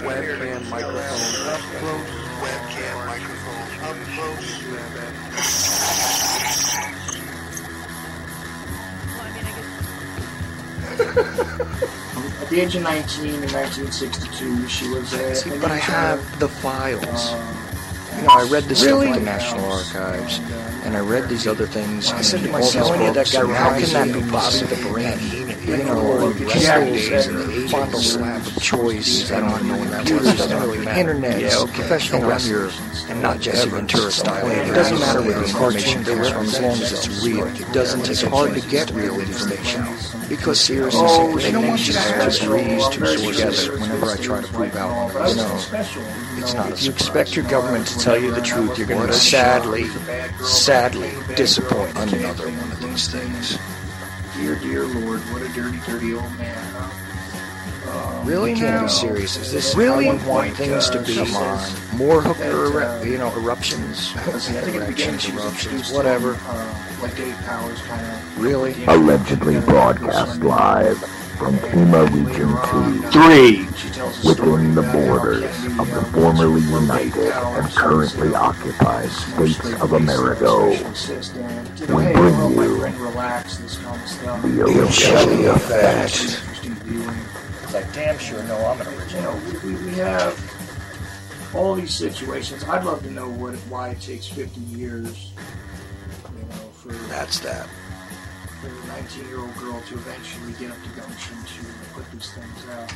Webcam microphone up close. Webcam microphone up close. At the age of 19 in 1962, she was a... See, but I have the files. I read this stuff at the National Archives, and I read these other things. I said to myself, how can that be possible? The brain, days and the final slab of choice. I don't know when that was. It doesn't really matter. Internet, professional wrestlers, and not Jesse Ventura style. It doesn't matter where the information comes from as long as it's real. It doesn't. It's hard to get real information because seriously, they don't want you to just read two sources whenever I try to prove out. It's not. If you expect your government to tell you the truth, you're going to sadly disappoint another one of these things. Dear Lord, what a dirty, dirty old man, huh? Really? Can't be serious. Is this really how you want things to be? Come on. More hooker, eruptions, eruptions, whatever. Like Dave Powers kind of... Really? Allegedly broadcast live from FEMA Region 2, 3, within the borders of the formerly united and currently occupied states of America. We bring you the Ochelli Effect. I damn sure know I'm an original. We have all these situations. I'd love to know why it takes 50 years, for... That's that. For a 19-year-old girl to eventually get up to gumption to put these things out.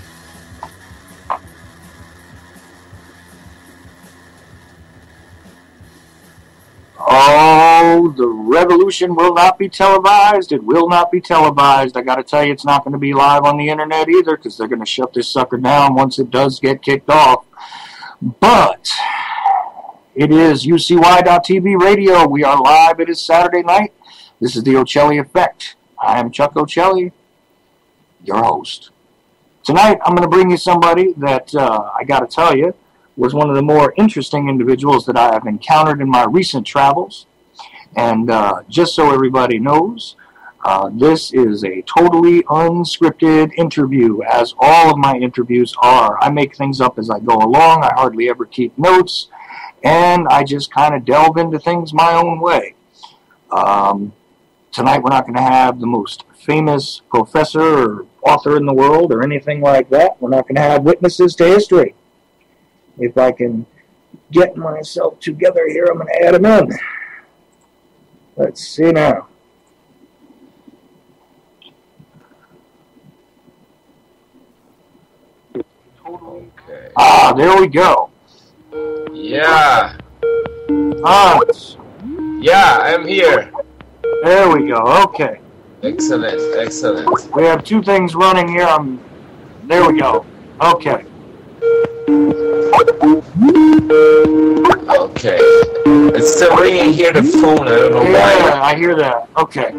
Oh, the revolution will not be televised. It will not be televised. I got to tell you, it's not going to be live on the internet either because they're going to shut this sucker down once it does get kicked off. But it is UCY.TV radio. We are live. It is Saturday night. This is the Ochelli Effect. I am Chuck Ochelli, your host. Tonight, I'm going to bring you somebody that, I got to tell you, was one of the more interesting individuals that I have encountered in my recent travels. And just so everybody knows, this is a totally unscripted interview, as all of my interviews are. I make things up as I go along. I hardly ever keep notes, and I just kind of delve into things my own way. Tonight we're not going to have the most famous professor or author in the world or anything like that. We're not going to have witnesses to history. If I can get myself together here, I'm going to add them in. Let's see now. Okay. Ah, there we go. Yeah. Hans. Yeah, I'm here. There we go. Okay. Excellent, excellent. We have two things running here. There we go. Okay. Okay. It's still ringing here, the phone. I don't know why. Yeah, I hear that. Okay.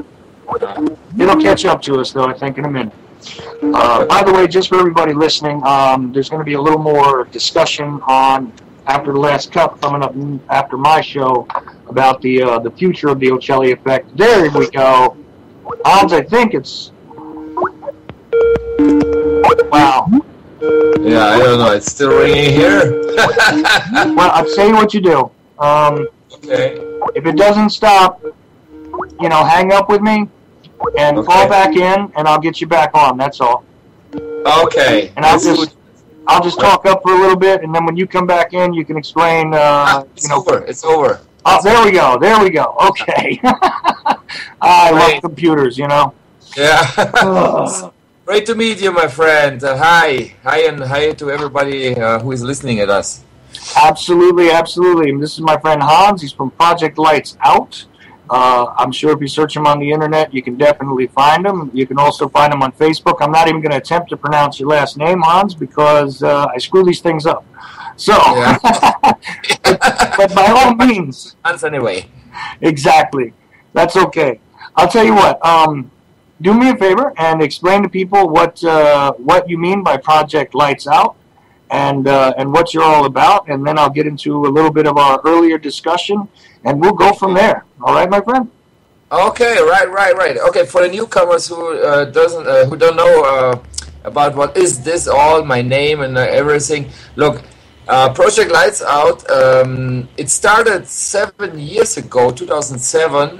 It'll catch up to us, though, I think, in a minute. By the way, just for everybody listening, there's going to be a little more discussion after the last cup coming up after my show about the future of the Ochelli Effect. There we go. Hans, I think it's... Wow. Yeah, I don't know. It's still ringing here. Well, I'll tell you what you do. Okay. If it doesn't stop, hang up with me and call back in, and I'll get you back on. That's all. Okay. And I'll just talk up for a little bit, and then when you come back in, you can explain. It's over. It's over. Oh, there we go. There we go. Okay. I love computers, Yeah. Great to meet you, my friend. Hi, and hi to everybody who is listening at us. Absolutely, absolutely. And this is my friend Hans. He's from Project Lights Out. I'm sure if you search him on the internet, you can definitely find him. You can also find him on Facebook. I'm not even going to attempt to pronounce your last name, Hans, because I screw these things up. So, yeah. but by all means. Hans anyway. Exactly. That's okay. I'll tell you what. Do me a favor and explain to people what you mean by Project Lights Out and what you're all about, and then I'll get into a little bit of our earlier discussion, and we'll go from there. All right, my friend? Okay, right. Okay, for the newcomers who don't know about what is this all, my name and everything. Look, Project Lights Out, it started 7 years ago, 2007,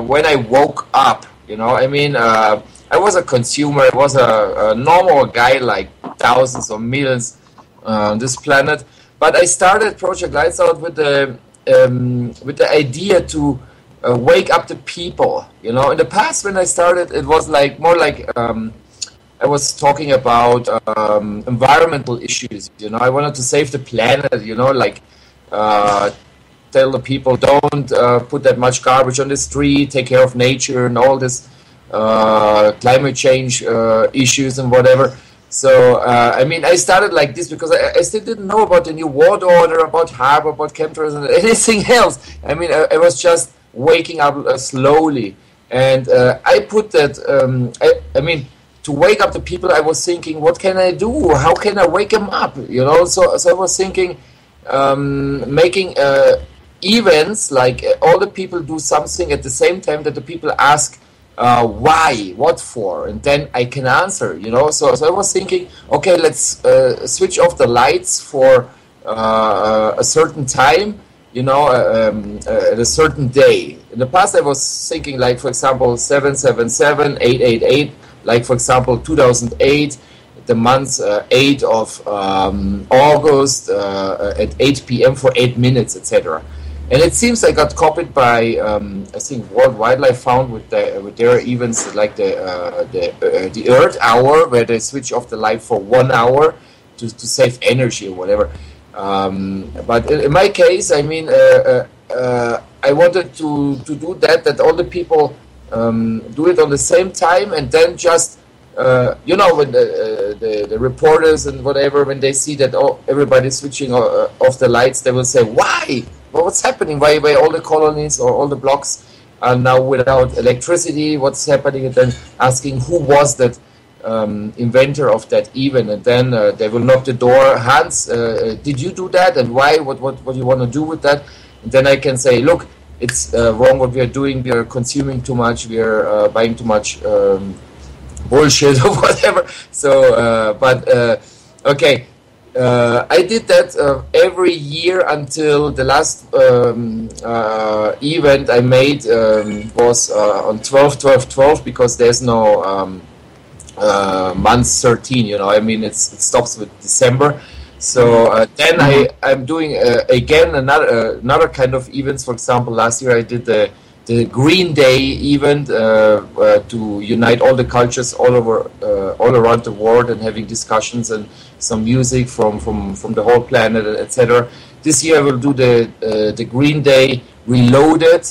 when I woke up, I mean, I was a consumer, I was a normal guy like thousands or millions on this planet, but I started Project Lights Out with the idea to wake up the people, In the past when I started, it was like more like I was talking about environmental issues, I wanted to save the planet, like tell the people don't put that much garbage on the street, take care of nature and all this climate change issues and whatever. So, I mean, I started like this because I still didn't know about the new world order, about harbor, about chemtrails and anything else. I mean, I was just waking up slowly. And I put that, I mean, to wake up the people, I was thinking, what can I do? How can I wake them up? So I was thinking, making events like all the people do something at the same time that the people ask, why, what for, and then I can answer, So I was thinking, okay, let's switch off the lights for a certain time, at a certain day. In the past, I was thinking, like, for example, 777, 888, like, for example, 2008, the month 8 of August at 8 p.m. for 8 minutes, etc. And it seems I got copied by, I think, World Wildlife Fund with their events like the Earth Hour, where they switch off the light for 1 hour to save energy or whatever. But in my case, I mean, I wanted to do that all the people do it on the same time, and then just, when the reporters and whatever, when they see that everybody's switching off the lights, they will say, why? Well, what's happening? Why all the colonies or all the blocks are now without electricity? What's happening? And then asking who was that inventor of that event, and then they will knock the door. Hans, did you do that? And why? What do you want to do with that? And then I can say, look, it's wrong what we are doing. We are consuming too much. We are buying too much bullshit or whatever. So, okay. I did that every year until the last event I made was on 12/12/12, because there's no month 13, I mean, it stops with December. So then I'm doing again another kind of events. For example, last year I did the Green Day event to unite all the cultures all around the world, and having discussions and some music from the whole planet, etc. This year I will do the Green Day Reloaded,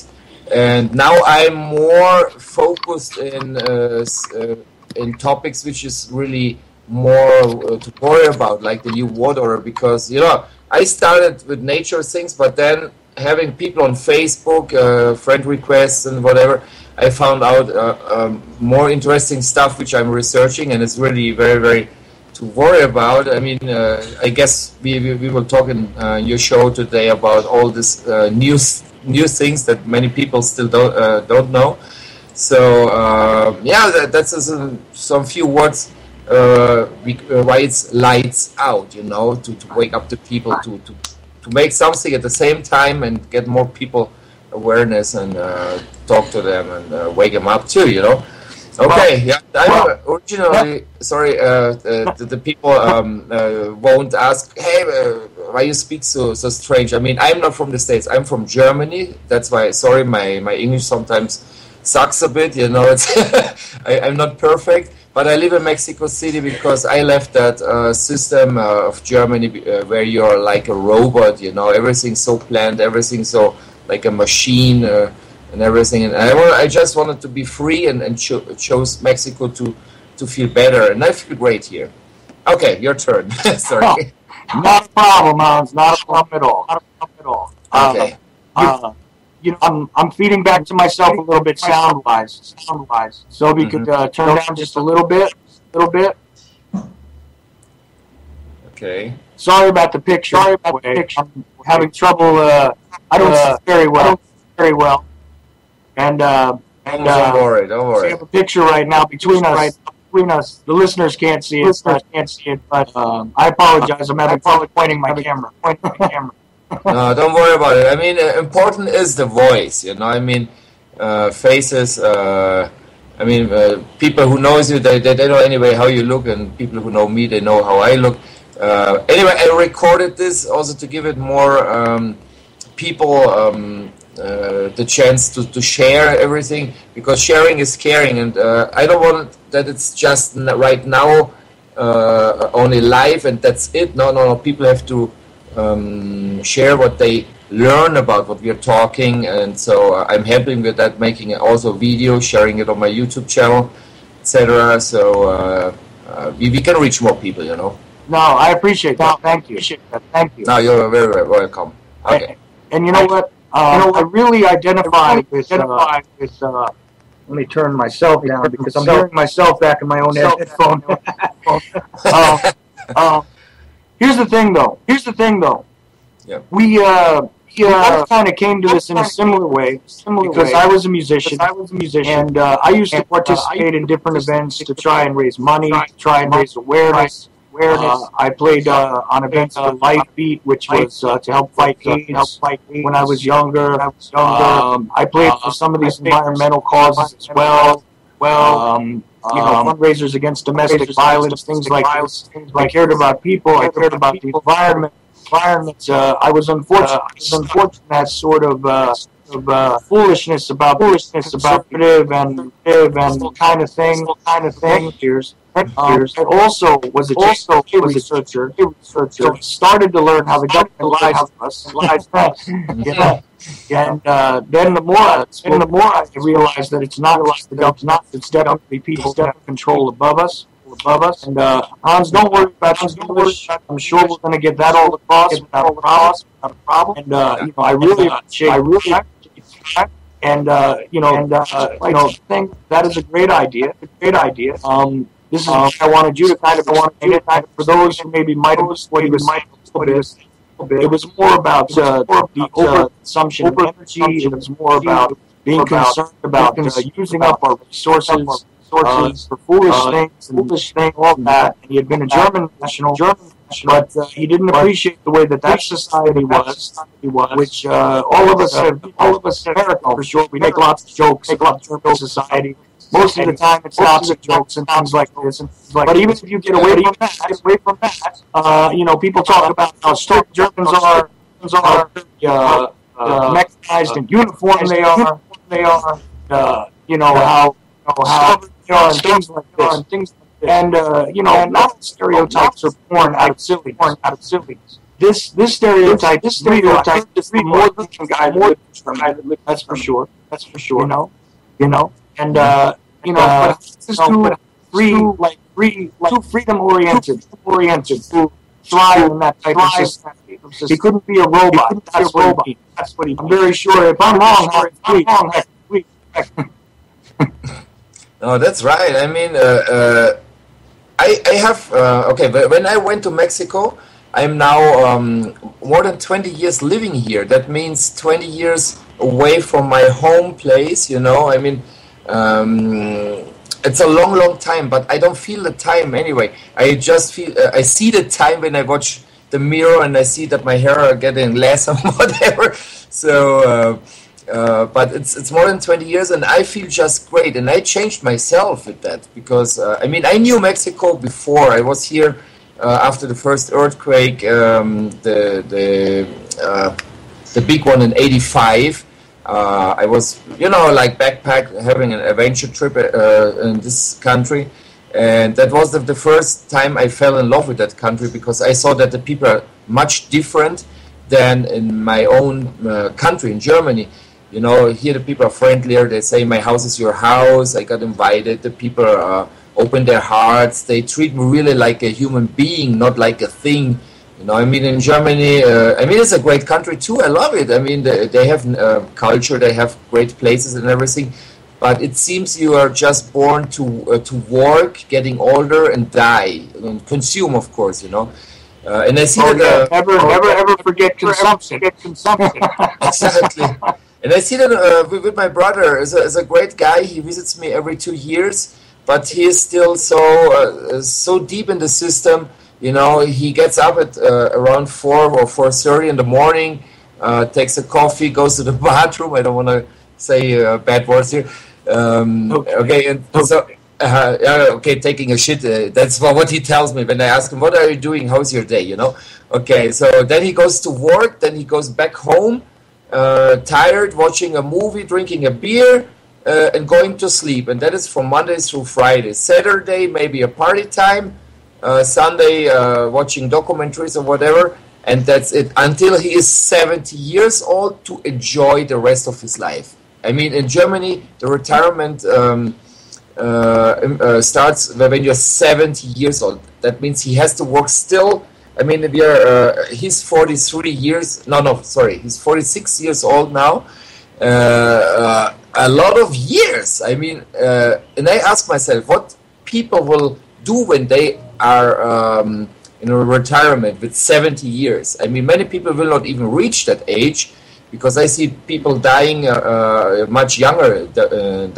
and now I'm more focused in topics which is really more to worry about, like the new world order, because I started with nature things, but then having people on Facebook, friend requests and whatever, I found out more interesting stuff which I'm researching, and it's really very, very to worry about. I mean, I guess we will talk in your show today about all this new things that many people still don't know. So that's some few words why it's lights out, to wake up the people to make something at the same time and get more people awareness and talk to them and wake them up too, Okay, yeah. I'm originally sorry. The people won't ask, hey, why you speak so strange? I mean, I'm not from the States. I'm from Germany. That's why. Sorry, my English sometimes sucks a bit. It's I'm not perfect, but I live in Mexico City because I left that system of Germany where you're like a robot. Everything's so planned, everything's so like a machine. And everything, and I just wanted to be free and chose Mexico to feel better, and I feel great here. Okay, your turn. Sorry. Not a problem, Hans. Not a problem at all. Not a problem at all. Okay. I'm feeding back to myself a little bit sound-wise. So we could turn down just a little bit. Okay. Sorry about the picture. I'm having trouble. I don't see very well. And don't worry. We have a picture right now between us. between us. The listeners can't see it. But I apologize. I'm having trouble pointing my camera. No, don't worry about it. I mean, important is the voice. You know, I mean, faces. I mean, people who knows you, they know anyway how you look, and people who know me, they know how I look. Anyway, I recorded this also to give it more people the chance to share everything, because sharing is caring, and I don't want that it's just right now only live and that's it. No. People have to share what they learn about what we are talking, and so I'm helping with that, making also video, sharing it on my YouTube channel, etc. So we can reach more people, you know. No, I appreciate that. Thank you. No, you're very, very welcome. Okay. And you know what? I really identify with. Let me turn myself down because I'm hearing myself back in my own headphone. Here's the thing, though. Yeah. We both kind of came to this in a similar way because I was a musician, and I used to participate in different events to try and raise money, to try and raise awareness. I played on events for Life Beat, which was to help fight AIDS when I was younger. I played for some of these environmental causes as well. Fundraisers against domestic violence, things like this. I cared about people. I cared about the environment. I was unfortunate that sort of foolishness about conservative and kind of thing. I also was a researcher, so I started to learn how the government lies to us. And then the more I realized that it's not the government, it's definitely people that have control above us. And Hans, don't worry about English. I'm sure we're going to get that all across without a problem. And I really appreciate that. And think that is a great idea. This is what I wanted you to kind of for those who maybe might have what he was it was more about the overconsumption of energy. It was more about being concerned about using up our resources for foolish things, all that. And he had been a German national, but he didn't appreciate the way that society was, which all of us have, America for sure. We make lots of jokes about German society. Most of the time, it's lots of jokes and things like this. But even if you get away from that, people talk about how strict Germans are, mechanized and uniform they are, how stubborn they are, and things like this. And not stereotypes are born out of silliness. This stereotype is real. More than a guy that lives. That's for sure. And too freedom-oriented to thrive in that type of society. He couldn't be a robot. That's what he. I'm very sure. If I'm wrong, No, that's right. I mean, I have okay. When I went to Mexico, I'm now more than 20 years living here. That means 20 years away from my home place. You know, I mean. It's a long time, but I don't feel the time anyway. I just feel I see the time when I watch the mirror and I see that my hair are getting less or whatever. So, but it's more than 20 years, and I feel just great. And I changed myself with that because I mean I knew Mexico before. I was here after the first earthquake, the big one in '85. I was, like backpack, having an adventure trip in this country, and that was the first time I fell in love with that country because I saw that the people are much different than in my own country, in Germany. Here the people are friendlier. They say, my house is your house. I got invited. The people open their hearts. They treat me really like a human being, not like a thing. I mean, in Germany, it's a great country too. I love it. I mean, they have culture, they have great places and everything. But it seems you are just born to work, getting older, and die, and consume, of course. And I see that never forget consumption. Exactly. And I see that with my brother. Is a great guy. He visits me every 2 years. but he is still so deep in the system. You know, he gets up at around 4 or 4:30 in the morning, takes a coffee, goes to the bathroom. I don't want to say bad words here. Okay, and so okay, taking a shit. That's what he tells me when I ask him, "What are you doing? How's your day?" You know. Okay, so then he goes to work. Then he goes back home, tired, watching a movie, drinking a beer, and going to sleep. And that is from Monday through Friday. Saturday maybe a party time. Sunday watching documentaries or whatever, and that's it until he is 70 years old to enjoy the rest of his life. I mean, in Germany, the retirement starts when you're 70 years old. That means he has to work still. I mean, he's 43 years. No, sorry, he's 46 years old now. A lot of years. I mean, and I ask myself, what people will do when they are in a retirement with 70 years. I mean, many people will not even reach that age, because I see people dying much younger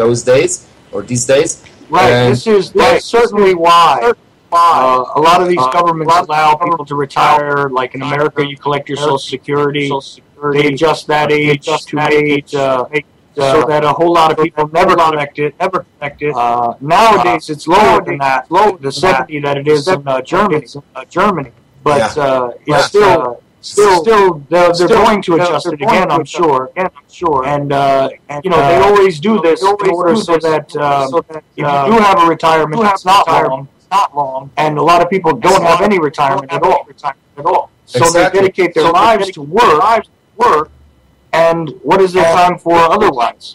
those days or these days. Right. And that's certainly why a lot of these governments allow people to retire. Like in America, you collect your Social Security. They adjust that age to make it so that a whole lot of people never collect it. Nowadays, it's lower than that, the 70 that it is in Germany. But it's still they're going to adjust it again, I'm sure. And you know, they always do this in order so that if you do have a retirement, it's not long, and a lot of people don't have any retirement at all. So they dedicate their lives to work. And what is their time for otherwise?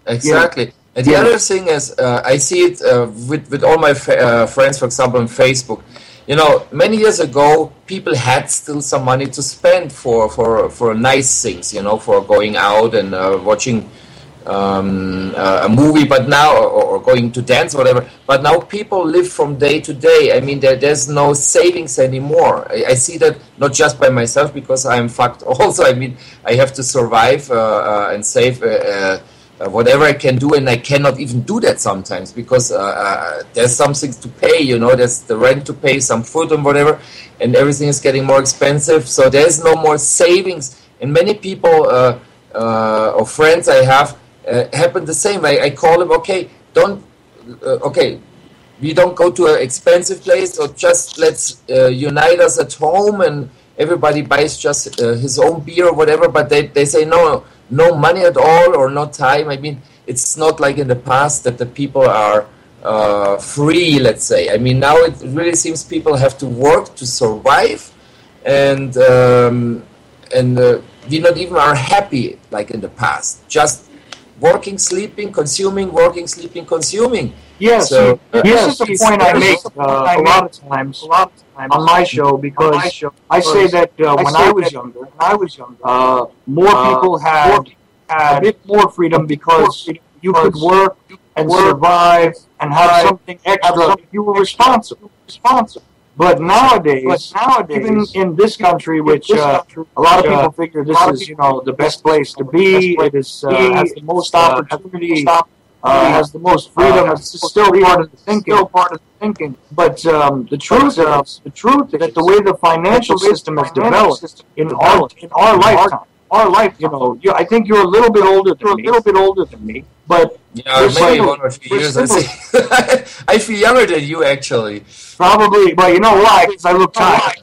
Exactly. Yeah. And the other thing is, I see it with all my friends, for example, on Facebook. You know, many years ago, people had still some money to spend for nice things, you know, for going out and watching a movie, but now, or going to dance, or whatever. But now people live from day to day. I mean, there's no savings anymore. I see that not just by myself, because I'm fucked also. I mean, I have to survive and save whatever I can do, and I cannot even do that sometimes, because there's some things to pay, you know, there's the rent to pay, some food and whatever, and everything is getting more expensive, so there's no more savings. And many people or friends I have happen the same. I call them, okay, we don't go to an expensive place, or just let's unite us at home, and everybody buys just his own beer or whatever, but they say no money at all, or no time. I mean, it's not like in the past that the people are free, let's say. I mean, now it really seems people have to work to survive, and we not even are happy like in the past. Just working, sleeping, consuming, working, sleeping, consuming. Yes, so, this is the point I make a lot of times on my show, because I say that when I was younger, more people had a bit more freedom, because you could work and survive and have something extra if you were responsible. But nowadays, even in this country, which a lot of people figure this is, you know, the best place to be, it is has the most opportunity, has the most freedom. It's still part of the thinking. But the truth is that the way the financial system has developed in our lifetime, you know, I think you're a little bit older than me, but yeah, maybe 1 or 2 years. I feel younger than you, actually. Probably, but you know why? Because I look tired.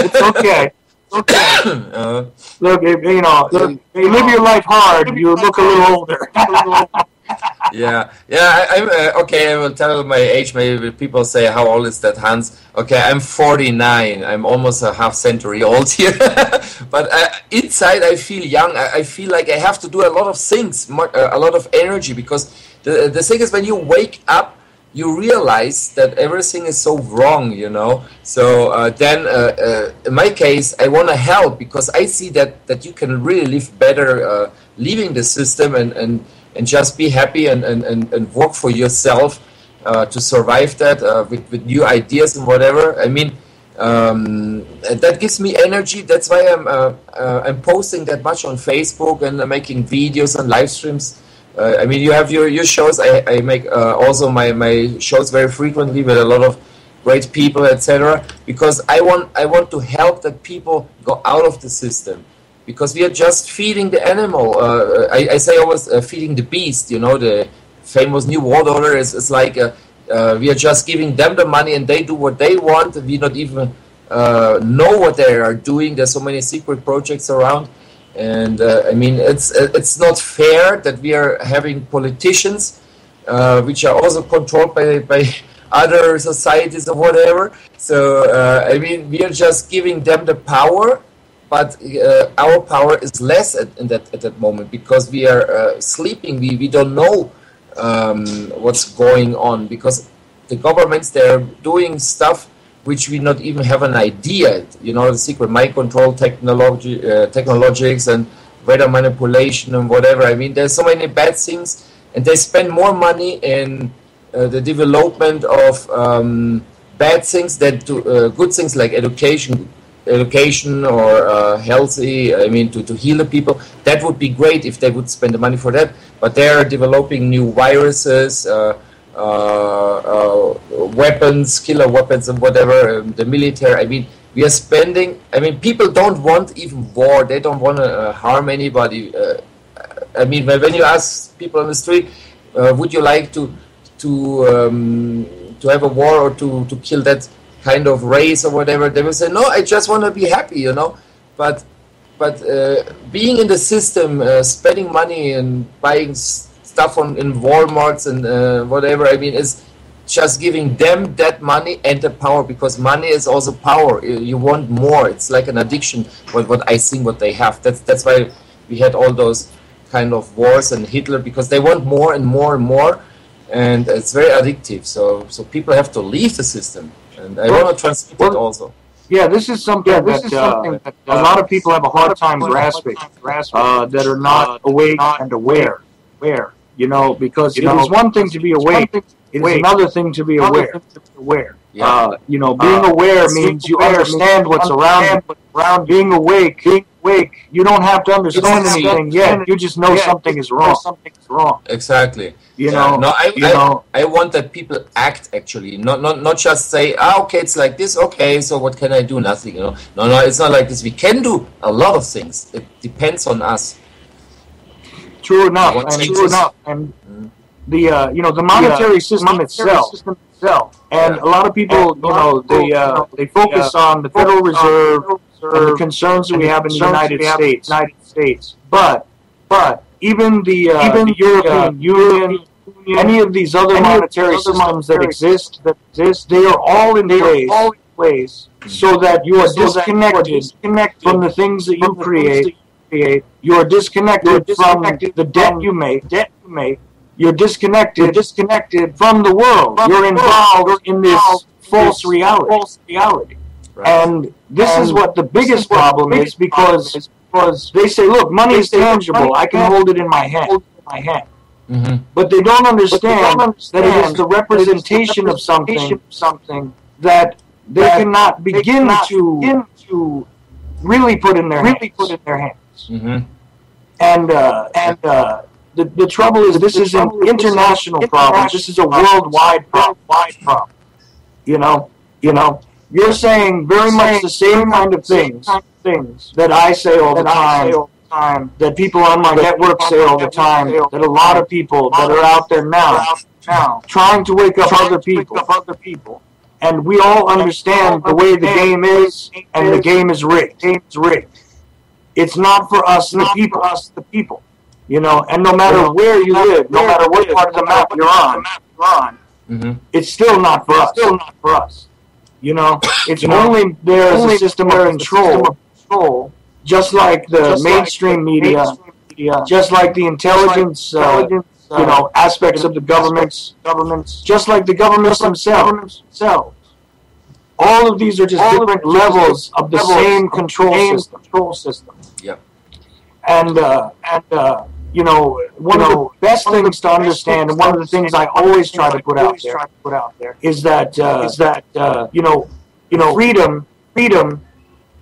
It's okay. Look, you know, you live your life hard, you look a little older. Yeah. I'm okay. I will tell my age. Maybe people say, "How old is that, Hans?" Okay, I'm 49. I'm almost a half century old here. But inside, I feel young. I feel like I have to do a lot of things, a lot of energy. Because the thing is, when you wake up, you realize that everything is so wrong, you know. So then, in my case, I want to help, because I see that you can really live better leaving the system and just be happy and work for yourself to survive that with new ideas and whatever. I mean, that gives me energy. That's why I'm posting that much on Facebook and making videos and live streams. I mean, you have your shows. I make also my shows very frequently with a lot of great people, etc. Because I want to help that people go out of the system, because we are just feeding the animal. I say always feeding the beast. You know, the famous New World Order is like we are just giving them the money and they do what they want. We not even know what they are doing. There's so many secret projects around. And I mean, it's not fair that we are having politicians which are also controlled by other societies or whatever. So I mean, we are just giving them the power, but our power is less at that moment, because we are sleeping. We don't know what's going on, because the governments, they're doing stuff which we not even have an idea. You know, the secret mind control technologies and weather manipulation and whatever. I mean, there's so many bad things, and they spend more money in the development of bad things than to good things like education or healthy. I mean, to heal the people. That would be great if they would spend the money for that. But they're developing new viruses. Weapons, killer weapons and whatever, the military. I mean, we are spending, I mean, people don't want even war. They don't want to harm anybody. I mean, when you ask people on the street, would you like to have a war or to kill that kind of race or whatever, they will say, no, I just want to be happy, you know. But being in the system, spending money and buying stuff in Walmarts and whatever, I mean, is just giving them that money and the power, because money is also power. You want more. It's like an addiction. What I think, what they have. That's why we had all those kind of wars and Hitler, because they want more and more and more, and it's very addictive. So people have to leave the system, and I want to transmit it also. Yeah, this is something that a lot of people have a hard time grasping. That are not awake and aware. You know, because it is one thing to be awake, it is another thing to be aware. You know, being aware means you understand what's around. Being awake, you don't have to understand anything yet. You just know something is wrong. Exactly. You know. No, I want that people act actually, not just say, okay, it's like this. Okay, so what can I do? Nothing. You know. No, it's not like this. We can do a lot of things. It depends on us. True enough, and the the monetary system itself, and a lot of people, they focus on the Federal Reserve and the concerns that we have in the United States. But even the European Union, any of these other monetary systems that exist, they are all in place so that you are disconnected from the things that you create. You are disconnected from the debt you make. You're disconnected from the world. You're involved in this false reality. Right. And this is what the biggest problem is, because they say, look, money is tangible. I can hold it in my hand. Mm-hmm. But they don't understand that it is the representation of something that they cannot begin to really put in their hands. Mm-hmm. And the trouble is, this is an international problem. This is a worldwide problem. You know, you're saying very much the same kind of things that I say all the time, that people on my network say all the time, that a lot of people that are out there now trying to wake up other people. And we all understand the way the game is, and the game is rigged. It's not for us, the people. You know, and no matter where you live, no matter what part of the map you're on, mm-hmm. It's still not for us. You know, it's only there as a system of control, just like the mainstream media, just like the intelligence, aspects of the governments, just like the governments themselves. All of these are just different levels of the same control system. Yeah. And one of the best things to understand, and one of the things I always try to put out there, is that freedom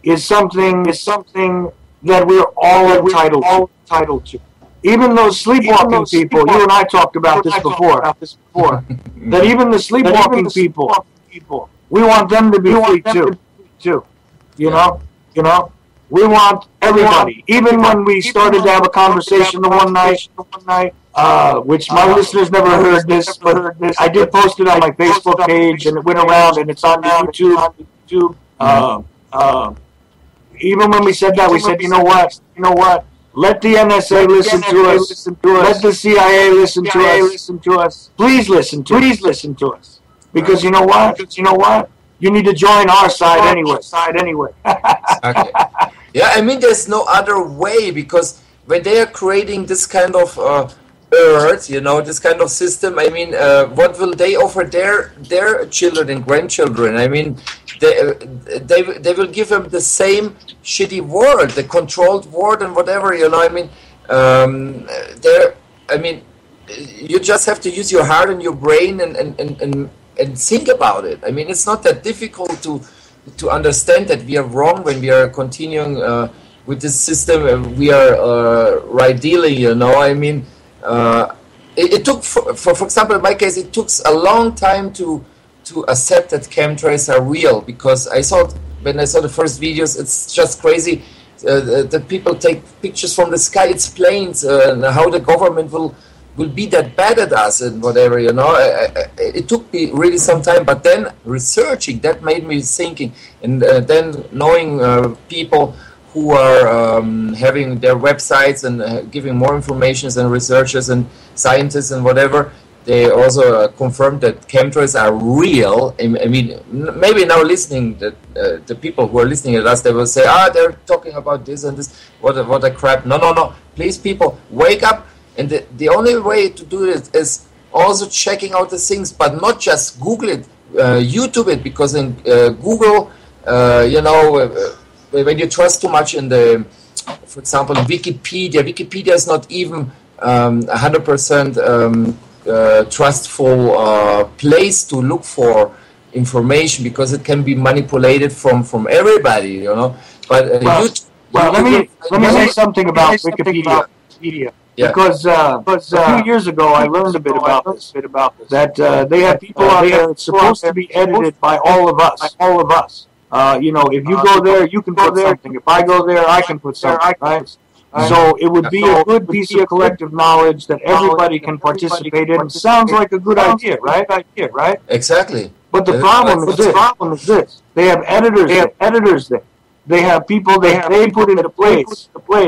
is something that we're all entitled to. even those sleepwalking people, you and I talked about this before, that even the sleepwalking people, we want them to be free too. You know, we want everybody. Even when we started to have a conversation the one night, which my listeners never heard this, but I did post it on my Facebook page, and it went around, and it's on YouTube. Even when we said that, we said, you know what? Let the NSA listen to us. Let the CIA listen to us. Please listen to us. Because you know what? You need to join our side anyway. Okay. Yeah, I mean, there's no other way, because when they are creating this kind of earth, this kind of system, I mean, what will they offer their children and grandchildren? I mean, they will give them the same shitty world, the controlled world and whatever, I mean, you just have to use your heart and your brain and think about it. I mean, it's not that difficult to understand that we are wrong when we are continuing with this system. We are right dealing, I mean, it took, for example, in my case, it took a long time to accept that chemtrails are real, because when I saw the first videos, it's just crazy that people take pictures from the sky, it's planes, and how the government will be that bad at us and whatever, it took me really some time, but then researching, that made me thinking, and then knowing people who are having their websites and giving more information, and researchers and scientists and whatever, they also confirmed that chemtrails are real. I mean, maybe now listening, the people who are listening at us, they will say, they're talking about this and this, what a crap. No. Please, people, wake up. And the only way to do it is also checking out the things, but not just Google it, YouTube it, because in Google, when you trust too much in for example, Wikipedia is not even 100% trustful place to look for information, because it can be manipulated from everybody, But let me say something about Wikipedia. Yeah. Because a few years ago, I learned a bit about this. That they have people out there. It's supposed to be edited by all of us. If you go there, you can put something. If I go there, I can put something. Right? So it would be a good piece of collective knowledge that everybody can participate in. Sounds like a good idea, right? Exactly. But the problem is this: they have editors there. They have people that they put into place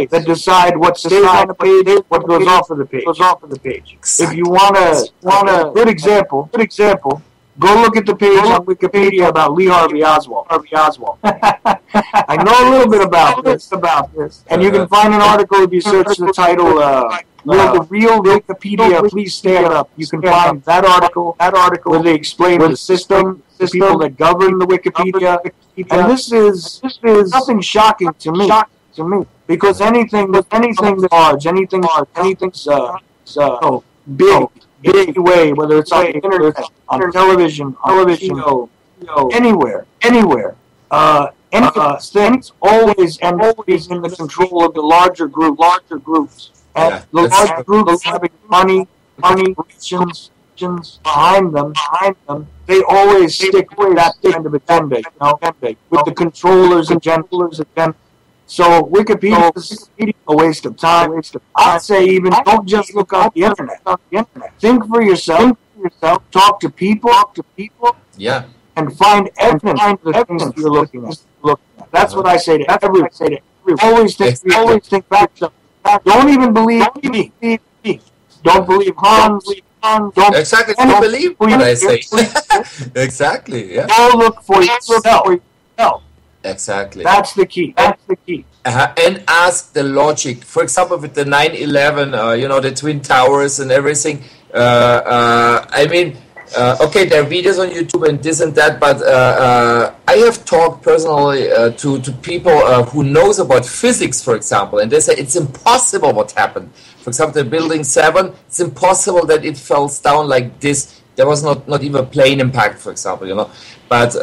that decide what stays on the page, what goes off of the page. Exactly. If you want a good example, go look at the page on Wikipedia about Lee Harvey Oswald. I know a little bit about this, and you can find an article if you search the title. Will the real Wikipedia please stand up? You can find that article where they explain the system, the people that govern the Wikipedia, and this is nothing shocking to me, because anything large, anything's big way, whether it's on the internet, on television, anywhere. Things always end up being in the control of the larger groups. And the large groups having money, connections behind them, they always stick with that kind of agenda, with the controllers and generals again. So Wikipedia is a waste of time. I'd say even don't just look on the internet. Think for yourself. Talk to people. Yeah. And find evidence for the things you're looking at. That's what I say to everyone. Always think back to. Don't even believe me. Don't believe Hans. Don't believe what I say. Exactly. Yeah. Go look for yourself. Exactly. That's the key. And ask the logic. For example, with the 9/11, the Twin Towers and everything. Okay, there are videos on YouTube and this and that, but I have talked personally to people who knows about physics, for example, and they say it's impossible what happened. For example, the Building 7, it's impossible that it fell down like this. There was not even a plane impact, for example, But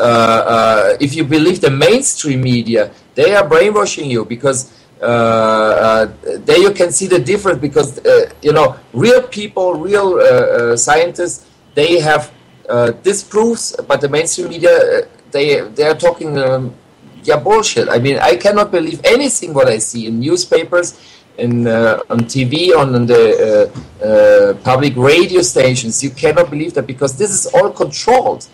if you believe the mainstream media, they are brainwashing you, because there you can see the difference because real people, real scientists, they have disproofs, but the mainstream media they are talking bullshit. I mean, I cannot believe anything what I see in newspapers, on TV, on the public radio stations. You cannot believe that because this is all controlled.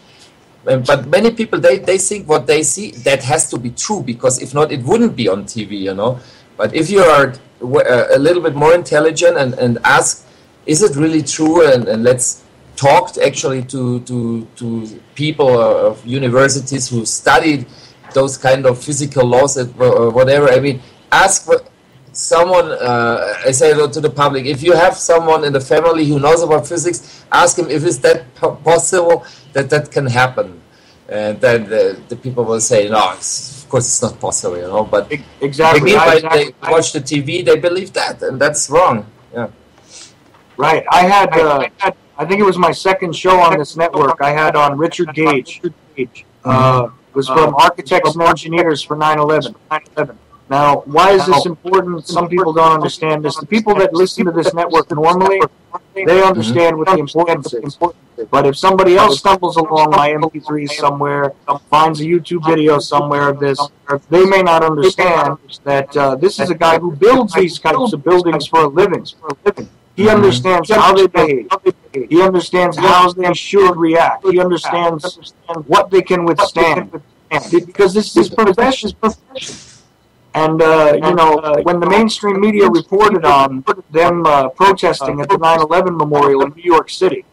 But many people, they think what they see, that has to be true, because if not, it wouldn't be on TV, But if you are a little bit more intelligent and ask, is it really true? And let's talk actually to people of universities who studied those kind of physical laws or whatever. I mean, ask someone, I say to the public, if you have someone in the family who knows about physics, ask him if it's that possible that can happen. And then the people will say, no, of course it's not possible, But exactly. They watch the TV, they believe that, and that's wrong. Yeah. Right. I had, I think it was my second show on this network. I had on Richard Gage. Was from Architects and Engineers for 9/11. Now, why is this important? Some people don't understand this. The people that listen to this network normally, they understand what the importance is. But if somebody else stumbles along my MP3 somewhere, finds a YouTube video somewhere of this, they may not understand that this is a guy who builds these types of buildings for a living. He understands how they behave. He understands how they should react. He understands what they can withstand. Because this is profession. And, when the mainstream media reported on them protesting at the 9/11 memorial in New York City,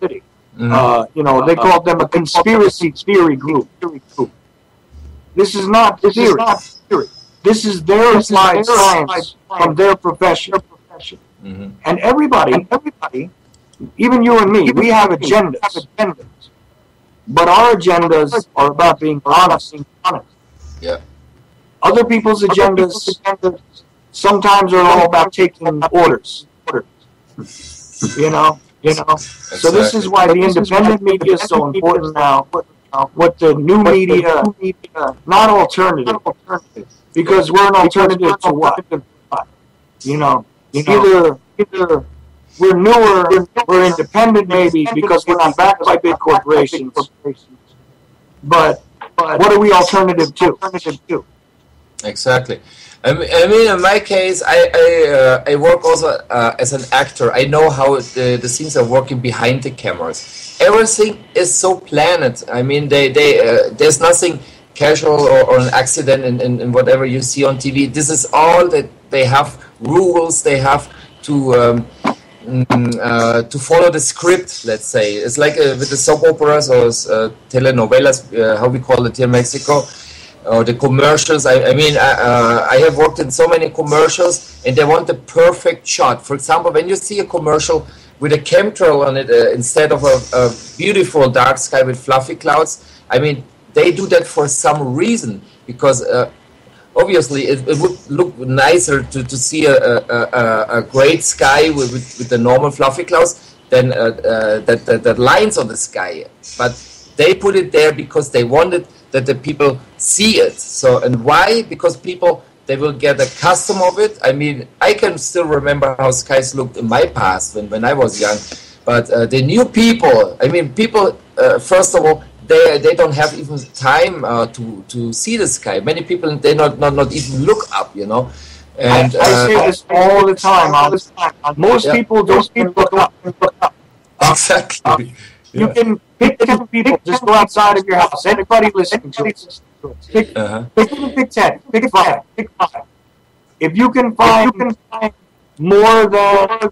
they called them a conspiracy theory group. This is not theory. This is their applied science from their profession. And everybody, even you and me, we have agendas. But our agendas are about being honest. Yeah. Other people's agendas sometimes are all about taking orders. So this is why the independent media is so important now. What the new media, not alternative, because we're an alternative to what? Either we're newer, we're independent maybe because we're not backed by big corporations. But what are we alternative to? Exactly. I mean, in my case, I work also as an actor. I know how the scenes are working behind the cameras. Everything is so planned. I mean, there's nothing casual or an accident in whatever you see on TV. This is all that they have rules. They have to follow the script. Let's say it's like with the soap operas or telenovelas, how we call it here in Mexico. Or the commercials. I mean, I have worked in so many commercials, and they want the perfect shot. For example, when you see a commercial with a chemtrail on it instead of a beautiful dark sky with fluffy clouds, I mean, they do that for some reason, because obviously it would look nicer to see a great sky with the normal fluffy clouds than that lines on the sky. But they put it there because they wanted that the people see it. So, and why? Because people, they will get a custom of it. I mean, I can still remember how skies looked in my past when I was young. But the new people, I mean, people, first of all, they don't have even time to see the sky. Many people, they not even look up, And I say this all the time. Most people don't look up. Exactly. You can pick 10 people. Just go outside of your house. Anybody listening to this. Pick 10. Pick 5. If you can find more than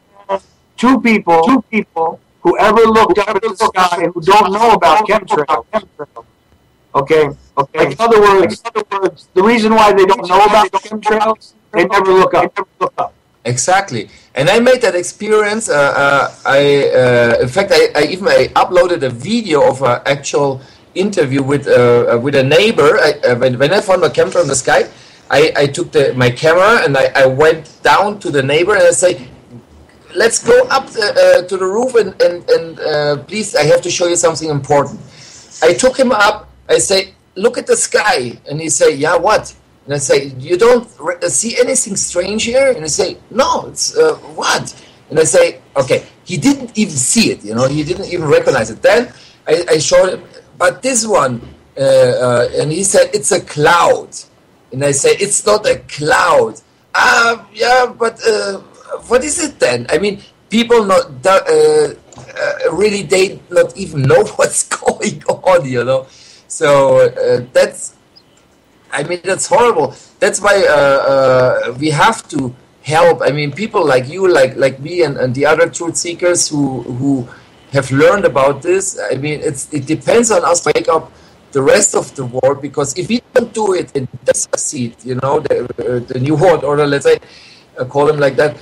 2 people who ever looked up at the sky who don't know about chemtrails. Okay. In other words, the reason why they don't know about chemtrails, they never look up. Exactly, and I made that experience. In fact, I even uploaded a video of an actual interview with a neighbor. When I found a chemtrail in the sky, I took my camera and I went down to the neighbor and I say, "Let's go up to the roof and please, I have to show you something important." I took him up. I say, "Look at the sky," and he say, "Yeah, what?" And I say, you don't see anything strange here? And I say, no, it's what? And I say, okay, he didn't even see it, he didn't even recognize it. Then I showed him, but this one, and he said, it's a cloud. And I say, it's not a cloud. Yeah, but what is it then? I mean, people really, they not even know what's going on, So that's horrible. That's why we have to help. I mean, people like you, like me, and the other truth seekers who have learned about this. I mean, it depends on us to wake up the rest of the world, because if we don't do it and doesn't succeed, the new world order, let's say, call them like that,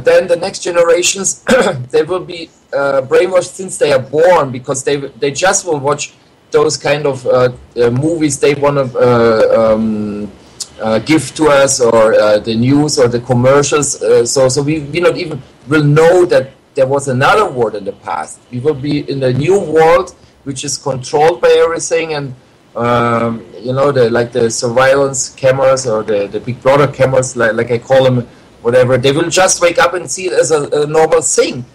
then the next generations they will be brainwashed since they are born, because they just will watch those kind of movies they want to give to us, or the news or the commercials. So we not even will know that there was another world in the past. We will be in a new world which is controlled by everything, and the surveillance cameras, or the Big Brother cameras, like I call them, whatever. They will just wake up and see it as a normal thing.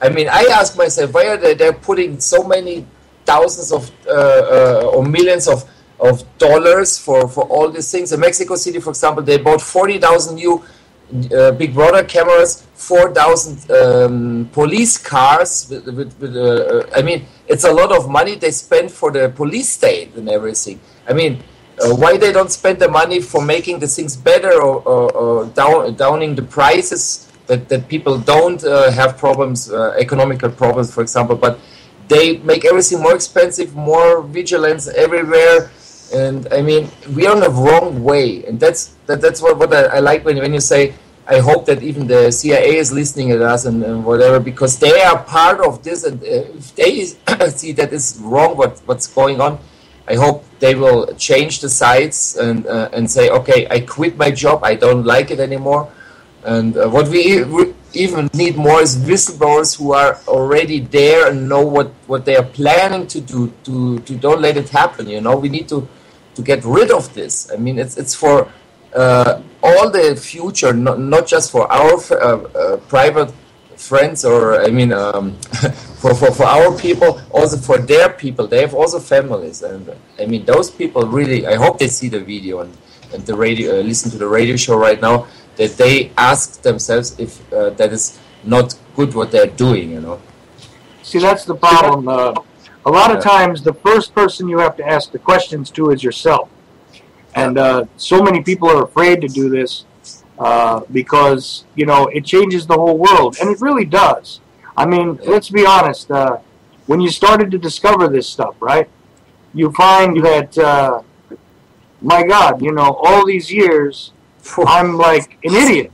I mean, I ask myself, why are they're putting so many thousands of or millions of dollars for all these things. In Mexico City, for example, they bought 40,000 new Big Brother cameras, 4,000 police cars. I mean, it's a lot of money they spend for the police state and everything. I mean, why they don't spend the money for making the things better, or downing the prices, that people don't have problems, economical problems, for example, but they make everything more expensive, more vigilance everywhere. And I mean, we are on the wrong way, and that's what I like when you say, I hope that even the CIA is listening at us and whatever, because they are part of this, and if they see that it's wrong what's going on, I hope they will change the sides and say, okay, I quit my job, I don't like it anymore. And what we even need more is whistleblowers who are already there and know what they are planning to do to don't let it happen. We need to get rid of this. I mean, it's for all the future, not just for our private friends, or I mean, for our people, also for their people. They have also families, and I mean, those people really. I hope they see the video and the radio, listen to the radio show right now, that they ask themselves if that is not good what they're doing. See, that's the problem. A lot of times, the first person you have to ask the questions to is yourself. And so many people are afraid to do this because, it changes the whole world. And it really does. I mean, let's be honest. When you started to discover this stuff, right, you find that, my God, all these years, I'm like an idiot.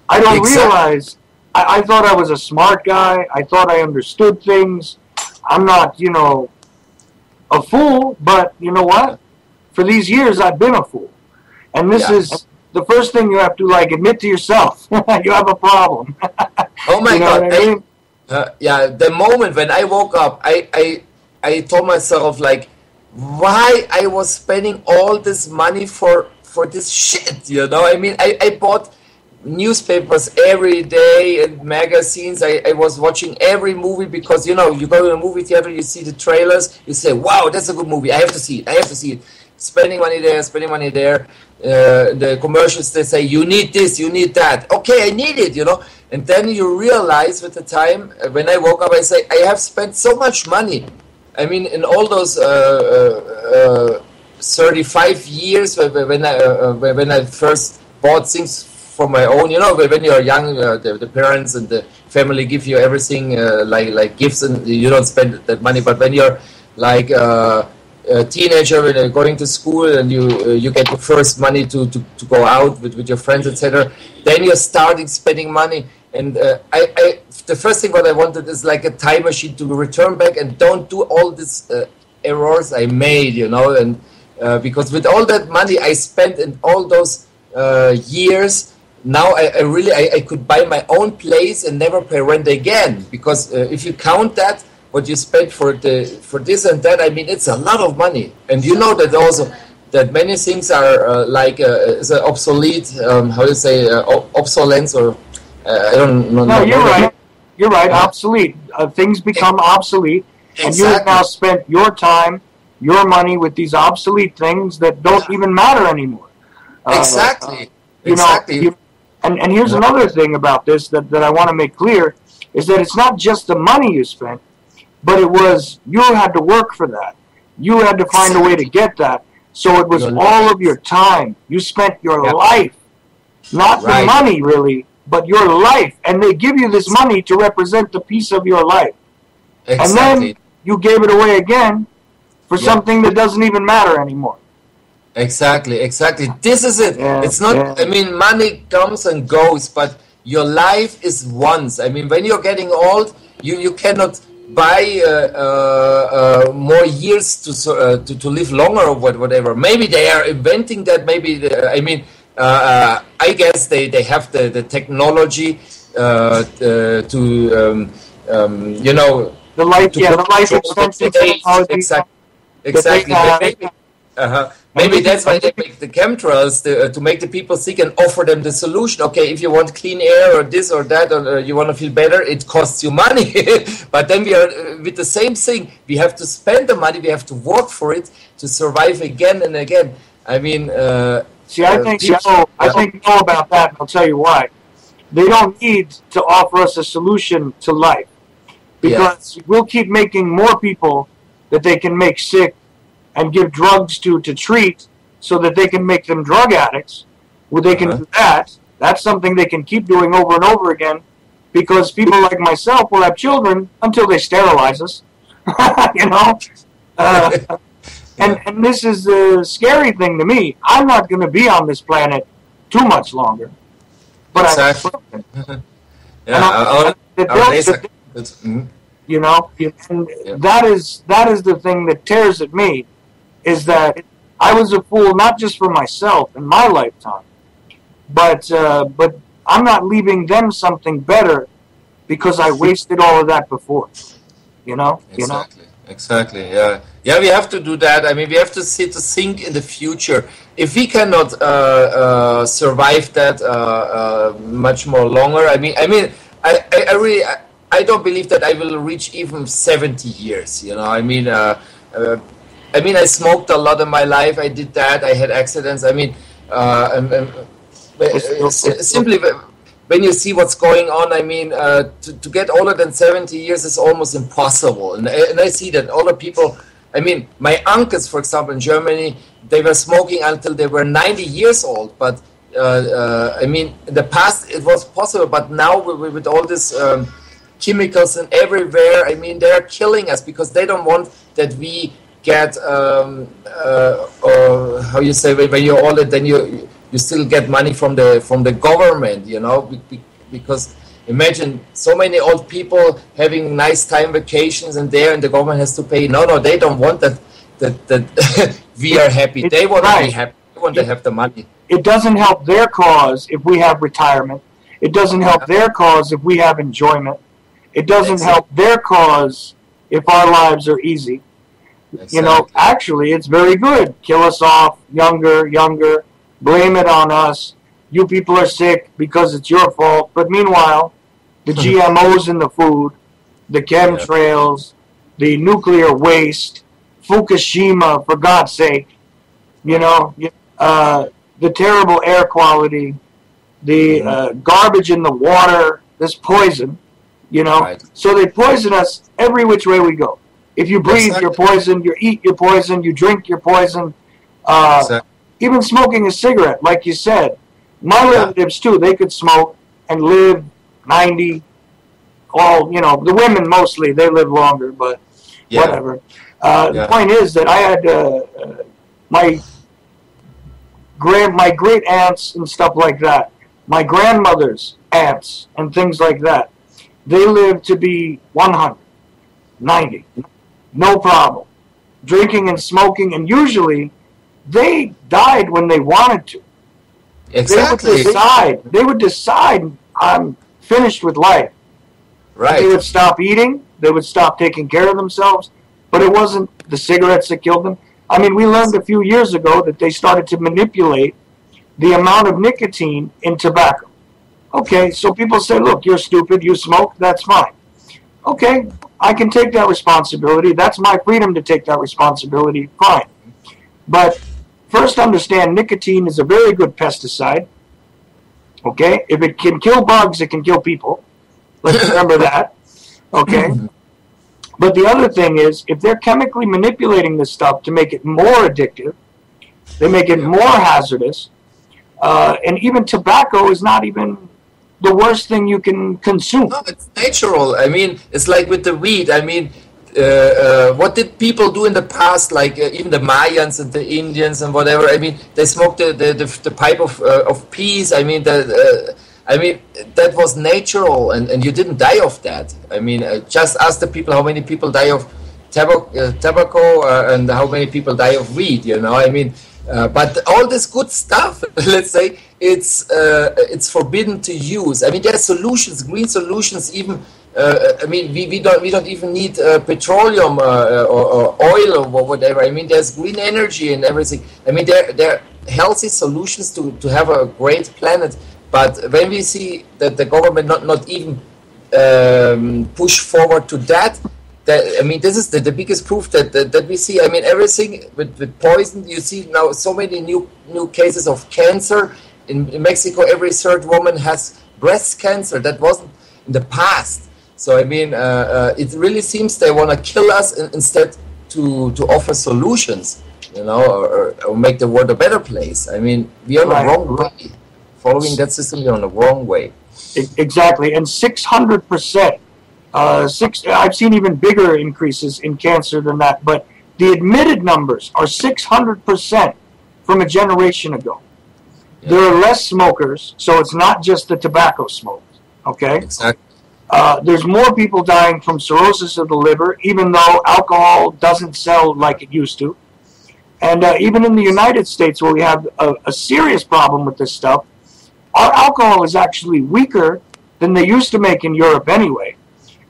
I don't realize. I thought I was a smart guy. I thought I understood things. I'm not, a fool, but you know what? For these years, I've been a fool. And this is the first thing you have to, admit to yourself. You have a problem. Oh, my God. The moment when I woke up, I told myself, why I was spending all this money for this shit, I mean, I bought newspapers every day and magazines. I was watching every movie because, you go to a movie theater, you see the trailers, you say, wow, that's a good movie. I have to see it. Spending money there. The commercials, they say, you need this, you need that. Okay, I need it, And then you realize with the time, when I woke up, I say, I have spent so much money. I mean, in all those 35 years when I first bought things for my own, when you're young, the parents and the family give you everything like gifts, and you don't spend that money. But when you're like a teenager, when you're going to school and you get the first money to go out with your friends, etc., then you're starting spending money. And the first thing what I wanted is like a time machine to return back and don't do all these errors I made, and because with all that money I spent in all those years, now I could buy my own place and never pay rent again, because if you count that, what you spent for this and that, I mean, it's a lot of money. And you know that also that many things are is obsolete. How do you say obsolescence or I don't know. No, you're right. You're right. Obsolete. Things become obsolete, and you have now spent your time, your money with these obsolete things that don't even matter anymore. Exactly. And here's another thing about this that I want to make clear is that it's not just the money you spent, but it was you had to work for that. You had to find a way to get that. So it was all of your time. You spent your life, not the money really, but your life. And they give you this money to represent the piece of your life. And then you gave it away again for something that doesn't even matter anymore. Exactly. This is it. It's not, I mean, money comes and goes, but your life is once. I mean, when you're getting old, you cannot buy more years to live longer or whatever. Maybe they are inventing that. Maybe, I guess they have the technology to, the life extension technology. Exactly. Maybe that's why they make the chemtrails to make the people sick and offer them the solution. Okay, if you want clean air or this or that, or you want to feel better, it costs you money. But then we are with the same thing. We have to spend the money. We have to work for it to survive again and again. I mean, I think know about that, and I'll tell you why. They don't need to offer us a solution to life because we'll keep making more people that they can make sick and give drugs to treat so that they can make them drug addicts. Well, they can do that. That's something they can keep doing over and over again because people like myself will have children until they sterilize us. And this is the scary thing to me. I'm not going to be on this planet too much longer. But that is the thing that tears at me, is that I was a fool not just for myself in my lifetime, but I'm not leaving them something better because I wasted all of that before. Exactly. Yeah. We have to do that. I mean, we have to think in the future. If we cannot survive that much more longer, I don't believe that I will reach even 70 years. I smoked a lot in my life. I did that. I had accidents. Simply when you see what's going on, to get older than 70 years is almost impossible. And I see that older people, my uncles, for example, in Germany, they were smoking until they were 90 years old. But, in the past it was possible. But now with all this chemicals and everywhere, they are killing us because they don't want that we get, how you say, when you're older, then you still get money from the government, because imagine so many old people having nice time vacations and the government has to pay. No, they don't want that we are happy. They want to be happy. They want to have the money. It doesn't help their cause if we have retirement. It doesn't help their cause if we have enjoyment. It doesn't help their cause if our lives are easy. Exactly. Actually, it's very good. Kill us off younger. Blame it on us. You people are sick because it's your fault. But meanwhile, the GMOs in the food, the chemtrails, the nuclear waste, Fukushima, for God's sake, the terrible air quality, the garbage in the water, this poison, So they poison us every which way we go. If you breathe, you're poisoned. You eat, you're poisoned. You drink, you're poisoned. Even smoking a cigarette, like you said. My relatives, too, they could smoke and live 90. The women mostly, they live longer, but whatever. The point is that I had my great aunts and stuff like that, my grandmother's aunts and things like that, they lived to be 100, 90. No problem. Drinking and smoking, and usually they died when they wanted to. Exactly. They would decide, I'm finished with life. Right. They would stop eating. They would stop taking care of themselves. But it wasn't the cigarettes that killed them. I mean, we learned a few years ago that they started to manipulate the amount of nicotine in tobacco. Okay, so people say, look, you're stupid, you smoke, that's fine. Okay, I can take that responsibility. That's my freedom to take that responsibility, fine. But first understand, nicotine is a very good pesticide. Okay, if it can kill bugs, it can kill people. Let's remember that. Okay. But the other thing is, if they're chemically manipulating this stuff to make it more addictive, they make it more hazardous, and even tobacco is not even the worst thing you can consume. No, it's natural. I mean, it's like with the weed. I mean, what did people do in the past? Like even the Mayans and the Indians and whatever. I mean, they smoked the pipe of peace. I mean, that was natural, and you didn't die of that. I mean, just ask the people how many people die of tobacco and how many people die of weed. You know, I mean. But all this good stuff, let's say, it's forbidden to use. I mean, there are solutions, green solutions. Even I mean, we don't even need petroleum or oil or whatever. I mean, there's green energy and everything. I mean, there are healthy solutions to have a great planet. But when we see that the government not even push forward to that. I mean, this is the biggest proof that we see. I mean, everything with poison. You see now so many new cases of cancer in Mexico. Every third woman has breast cancer. That wasn't in the past. So I mean, it really seems they want to kill us instead to offer solutions. You know, or make the world a better place. I mean, we are on the wrong way. Following that system, we're on the wrong way. Exactly, and 600%. I've seen even bigger increases in cancer than that, but the admitted numbers are 600% from a generation ago. Yeah. There are less smokers, so it's not just the tobacco smoke, okay? Exactly. There's more people dying from cirrhosis of the liver, even though alcohol doesn't sell like it used to. And even in the United States, where we have a serious problem with this stuff, our alcohol is actually weaker than they used to make in Europe anyway.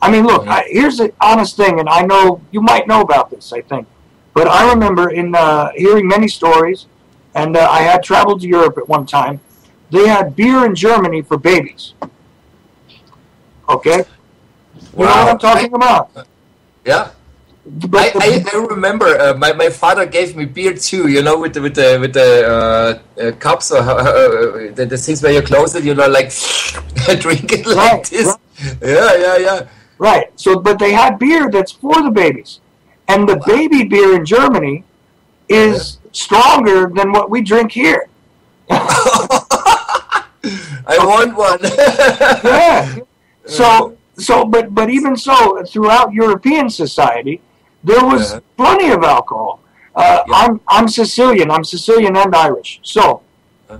I mean, look, here's the honest thing, and I know you might know about this, I think. But I remember in hearing many stories, and I had traveled to Europe at one time. They had beer in Germany for babies. Okay? You know what I'm talking about? Yeah. I remember my father gave me beer too, you know, with the cups or the things where you close it, you know, like drink it like this. Right. Yeah. Right. So, but they had beer that's for the babies, and the baby beer in Germany is stronger than what we drink here. I want one. Yeah. But even so, throughout European society, there was plenty of alcohol. I'm Sicilian. I'm Sicilian and Irish. So,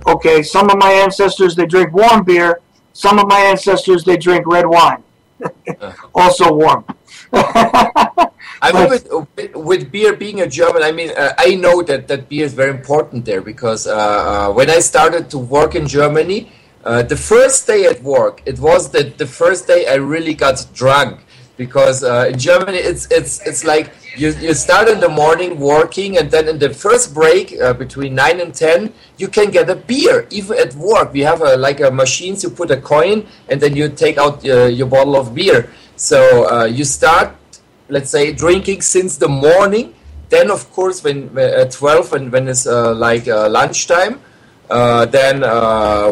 okay, some of my ancestors, they drink warm beer. Some of my ancestors, they drink red wine. Also warm. I mean, with beer being a German, I mean, I know that beer is very important there because when I started to work in Germany, the first day at work, it was the first day I really got drunk. Because in Germany, it's like you start in the morning working, and then in the first break between 9 and 10, you can get a beer, even at work. We have like a machines, you put a coin, and then you take out your bottle of beer. So you start, let's say, drinking since the morning. Then, of course, when at 12, when it's like lunchtime, then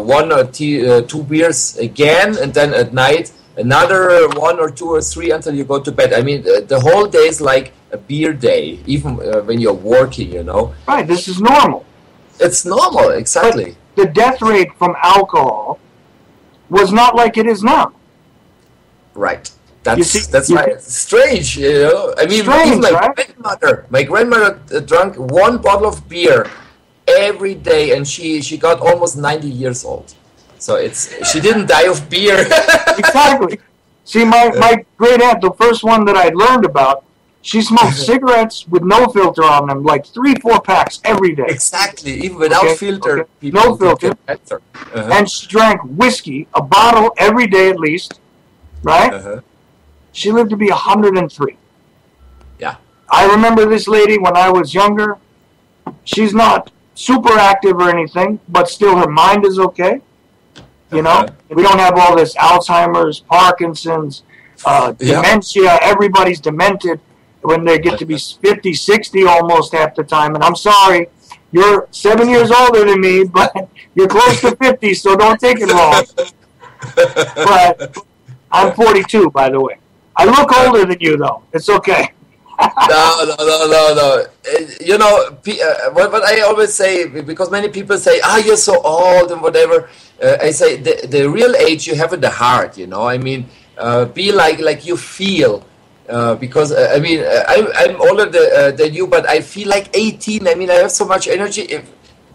one or two beers again, and then at night, another 1 or 2 or 3 until you go to bed. I mean, the whole day is like a beer day, even when you're working, you know. Right, this is normal. It's normal, exactly. But the death rate from alcohol was not like it is now. Right. That's right. Strange, you know. I mean, even my grandmother drank 1 bottle of beer every day, and she got almost 90 years old. So she didn't die of beer. Exactly. See, my great aunt, the first one that I learned about, she smoked cigarettes with no filter on them, like 3-4 packs every day. Exactly, even without filter. Okay. No filter. And she drank whiskey, a bottle every day at least, right? She lived to be 103. Yeah. I remember this lady when I was younger. she's not super active or anything, but still her mind is okay. You know, we don't have all this Alzheimer's, Parkinson's, dementia. Everybody's demented when they get to be 50, 60 almost half the time. And I'm sorry, you're 7 years older than me, but you're close to 50, so don't take it wrong. But I'm 42, by the way. I look older than you, though. It's okay. No. You know, what I always say, because many people say, you're so old and whatever. I say the real age you have in the heart, you know. I mean, be like you feel. Because, I mean, I'm older than you, but I feel like 18. I mean, I have so much energy.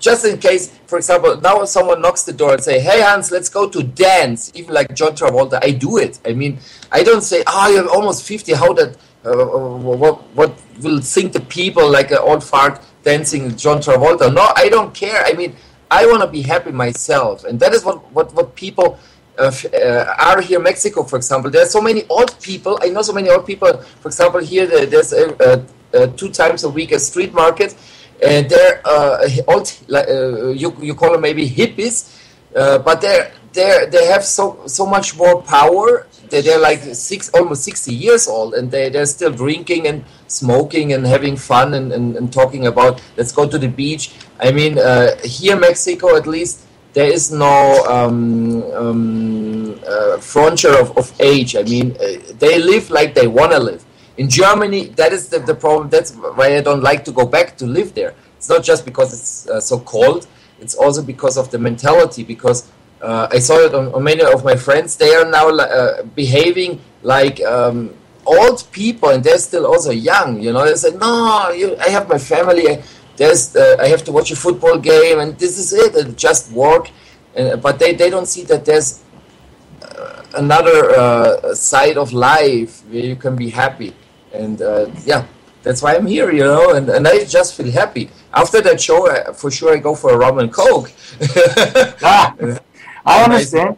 Just in case, for example, now someone knocks the door and say, hey, Hans, let's go to dance. Even like John Travolta, I do it. I mean, I don't say, you're almost 50. How that... what will think the people like an old fart dancing John Travolta? No, I don't care. I mean, I want to be happy myself, and that is what people are here in Mexico, for example. There are so many old people. I know so many old people. For example, here there's 2 times a week a street market, and they're old. You call them maybe hippies, but they have so much more power. They're like almost 60 years old, and they're still drinking and smoking and having fun and talking about let's go to the beach. I mean, here in Mexico, at least, there is no frontier of age. I mean, they live like they want to live. In Germany, that is the problem. That's why I don't like to go back to live there. It's not just because it's so cold. It's also because of the mentality, because I saw it on many of my friends. They are now behaving like old people, and they're still also young. You know, they say, "No, I have my family. I have to watch a football game, and this is it. And just work." But they don't see that there's another side of life where you can be happy. And that's why I'm here. You know, and I just feel happy after that show. For sure, I go for a rum and coke. I understand.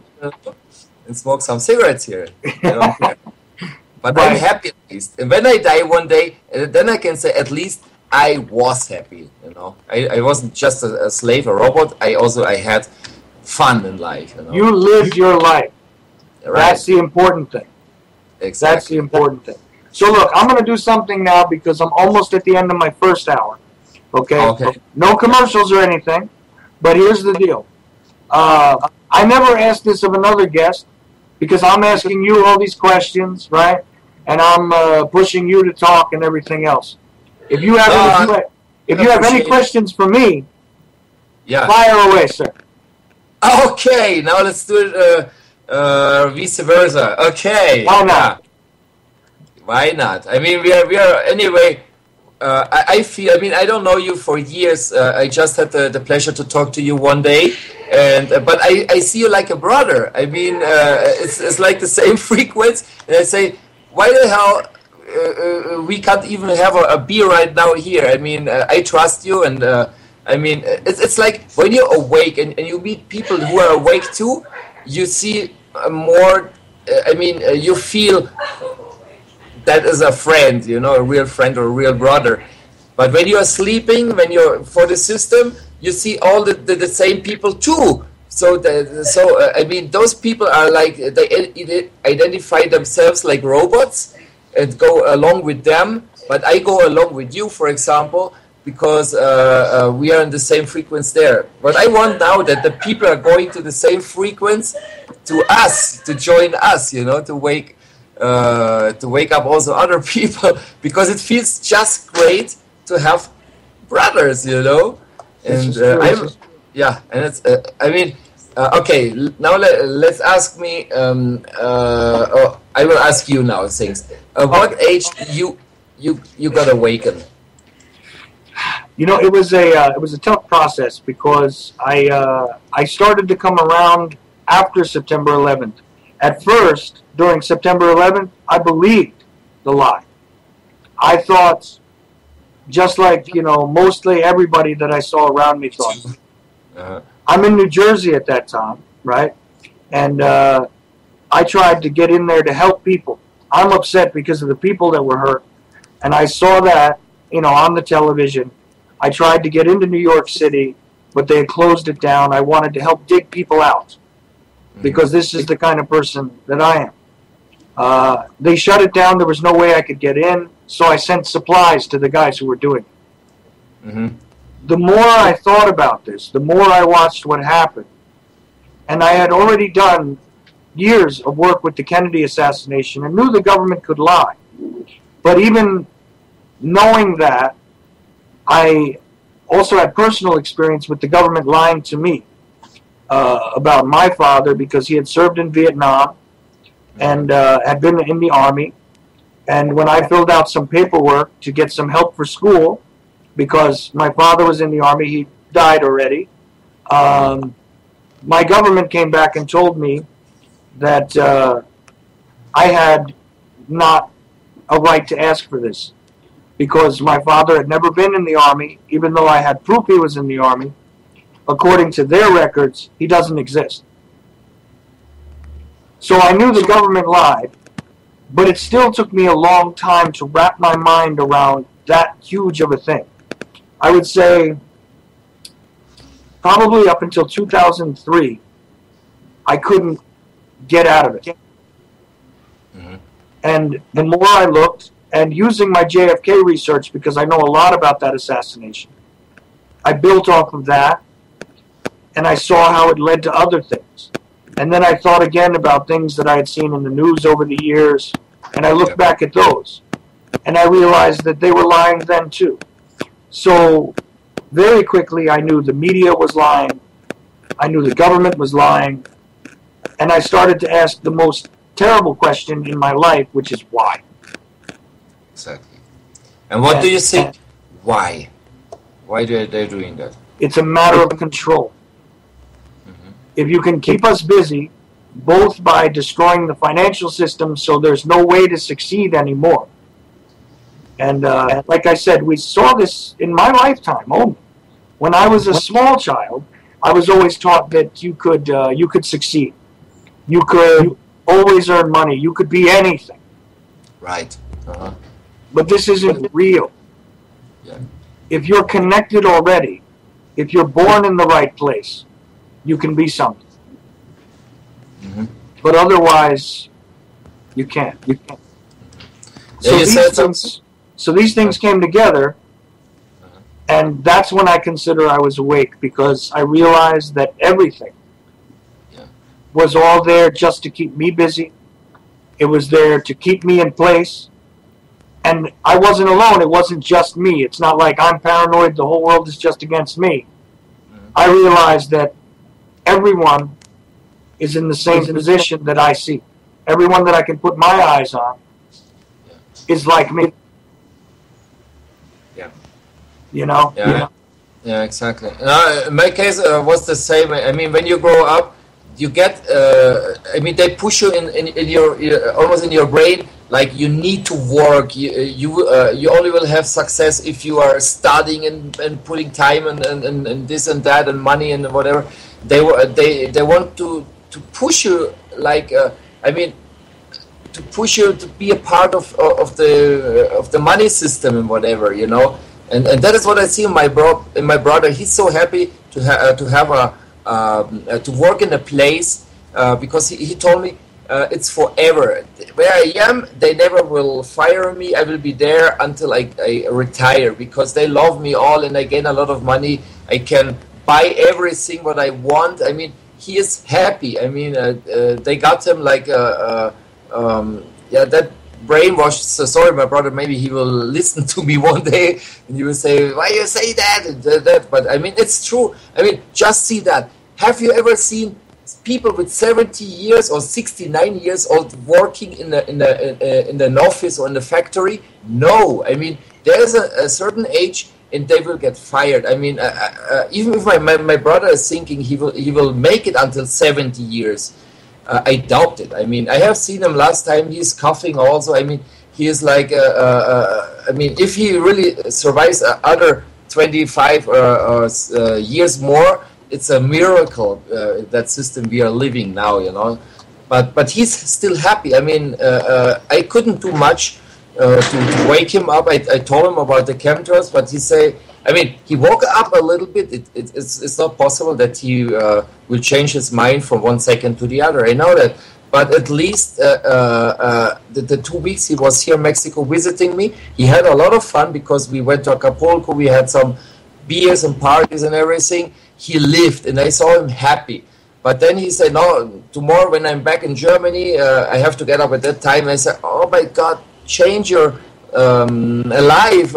And smoke some cigarettes here. I don't care. But I'm happy at least. And when I die one day, then I can say at least I was happy. You know, I wasn't just a slave, a robot. I had fun in life. You know? You lived your life. Right. That's the important thing. Exactly. That's the important thing. So look, I'm going to do something now because I'm almost at the end of my first hour. Okay? No commercials or anything. But here's the deal. I never asked this of another guest because I'm asking you all these questions, right? And I'm pushing you to talk and everything else. If you have any questions for me, fire away, sir. Okay, now let's do it vice versa. Okay. Why not? Why not? I mean, we are anyway. I feel. I mean, I don't know you for years. I just had the pleasure to talk to you one day, but I see you like a brother. I mean, it's like the same frequency. And I say, why the hell we can't even have a beer right now here? I mean, I trust you, and I mean, it's like when you're awake and you meet people who are awake too. You see more. I mean, you feel. That is a friend, you know, a real friend or a real brother. But when you are sleeping, when you're for the system, you see all the same people too. So I mean, those people are like they identify themselves like robots and go along with them. But I go along with you, for example, because we are in the same frequency there. But I want now that the people are going to the same frequency to us, to join us, you know, to wake up also other people, because it feels just great to have brothers, you know. And and it's I mean, okay. Now let's ask me. I will ask you now things. What age you got awakened? You know, it was a tough process because I started to come around after September 11th. At first, during September 11th, I believed the lie. I thought, just like, you know, mostly everybody that I saw around me thought. I'm in New Jersey at that time, right? And I tried to get in there to help people. I'm upset because of the people that were hurt. And I saw that, you know, on the television. I tried to get into New York City, but they had closed it down. I wanted to help dig people out because this is the kind of person that I am. They shut it down. There was no way I could get in, so I sent supplies to the guys who were doing it. Mm-hmm. The more I thought about this, the more I watched what happened. And I had already done years of work with the Kennedy assassination and knew the government could lie. But even knowing that, I also had personal experience with the government lying to me about my father because he had served in Vietnam and had been in the Army. And when I filled out some paperwork to get some help for school, because my father was in the Army, he died already, my government came back and told me that I had not a right to ask for this because my father had never been in the Army, even though I had proof he was in the Army. According to their records, he doesn't exist. So I knew the government lied, but it still took me a long time to wrap my mind around that huge of a thing. I would say probably up until 2003, I couldn't get out of it. Mm-hmm. And the more I looked, and using my JFK research, because I know a lot about that assassination, I built off of that, and I saw how it led to other things. And then I thought again about things that I had seen in the news over the years, and I looked back at those, and I realized that they were lying then too. So very quickly I knew the media was lying, I knew the government was lying, and I started to ask the most terrible question in my life, which is why? Exactly. And what do you think? Why? Why are they doing that? It's a matter of control. Mm-hmm. If you can keep us busy, both by destroying the financial system so there's no way to succeed anymore. And like I said, we saw this in my lifetime only. When I was a small child, I was always taught that you could succeed. You could always earn money. You could be anything. Right. Uh-huh. But this isn't real. Yeah. If you're connected already, if you're born in the right place, you can be something. Mm-hmm. But otherwise, you can't. You can't. Yeah, So these things came together, and that's when I consider I was awake, because I realized that everything was all there just to keep me busy. It was there to keep me in place. And I wasn't alone. It wasn't just me. It's not like I'm paranoid, the whole world is just against me. I realized that everyone is in the same position that I see. Everyone that I can put my eyes on is like me. Yeah. You know? Yeah, yeah, exactly. In my case, was the same. I mean, when you grow up, you get, I mean, they push you in your almost in your brain, like you need to work. You only will have success if you are studying and putting time and this and that and money and whatever. They want to push you, like I mean, to push you to be a part of the money system and whatever, you know. And that is what I see in my brother. He's so happy to have to work in a place because he told me it's forever. Where I am, they never will fire me. I will be there until I retire, because they love me all and I gain a lot of money. I can buy everything what I want. I mean, he is happy. I mean, they got him like that brainwashed. So sorry, my brother, maybe he will listen to me one day and he will say, why you say that and that? But I mean, it's true. I mean, just see that. Have you ever seen people with 70 years or 69 years old working in an office or in a factory? No. I mean, there's a certain age and they will get fired. I mean, even if my brother is thinking he will make it until 70 years, I doubt it. I mean, I have seen him last time. He's coughing also. I mean, he is like, I mean, if he really survives other 25 years more, it's a miracle, that system we are living now, you know. But he's still happy. I mean, I couldn't do much to wake him up. I told him about the chemtrails, but he say, I mean, he woke up a little bit. It's not possible that he will change his mind from one second to the other. I know that. But at least the 2 weeks he was here in Mexico visiting me, he had a lot of fun because we went to Acapulco, we had some beers and parties and everything. He lived, and I saw him happy. But then he said, no, tomorrow when I'm back in Germany, I have to get up at that time. I said, oh my God, change your life.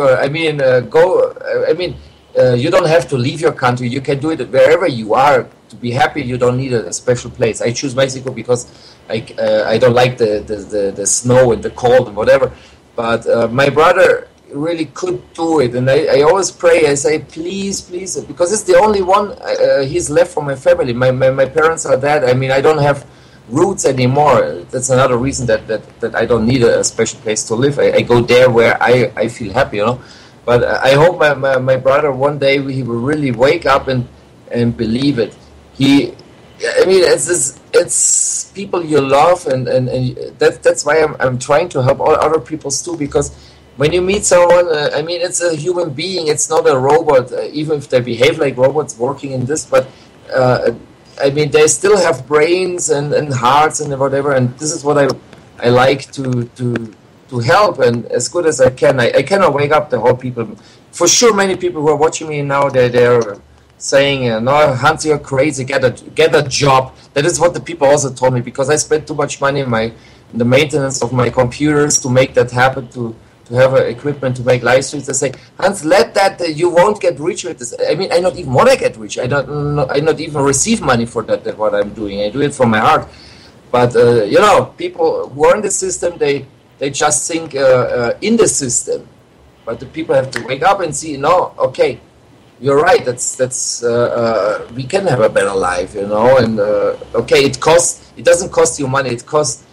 You don't have to leave your country. You can do it wherever you are. To be happy, you don't need a special place. I choose Mexico because I don't like the snow and the cold and whatever. But my brother really could do it, and I always pray. I say, please, because it's the only one he's left from my family. My parents are dead. I mean, I don't have roots anymore. That's another reason that I don't need a special place to live. I go there where I feel happy, you know. But I hope my brother one day he will really wake up and believe it. It's people you love, and that's why I'm trying to help all other people too, because when you meet someone, it's a human being, it's not a robot, even if they behave like robots working in this, but they still have brains and hearts and whatever, and this is what I like to help, and as good as I can. I cannot wake up the whole people. For sure, many people who are watching me now, they're saying, no, Hans, you're crazy, get a job. That is what the people also told me, because I spent too much money in the maintenance of my computers to make that happen, to have equipment to make live streams. They say, Hans, let that, you won't get rich with this. I mean, I not even want to get rich. I not even receive money for that what I'm doing. I do it from my heart. But, people who are in the system, they just think in the system. But the people have to wake up and see, no, okay, you're right. That's we can have a better life, you know. And okay, it doesn't cost you money. It costs.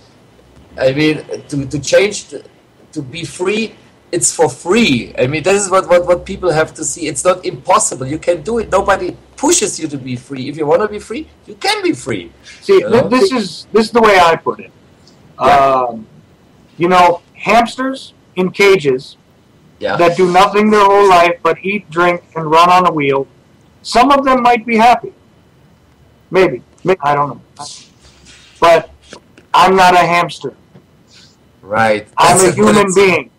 I mean, to change, to be free, it's for free. I mean, this is what people have to see. It's not impossible. You can do it. Nobody pushes you to be free. If you want to be free, you can be free. See, this is the way I put it. Yeah. Hamsters in cages. Yeah. That do nothing their whole life but eat, drink, and run on a wheel. Some of them might be happy. Maybe. I don't know. But I'm not a hamster. Right. I'm a human being.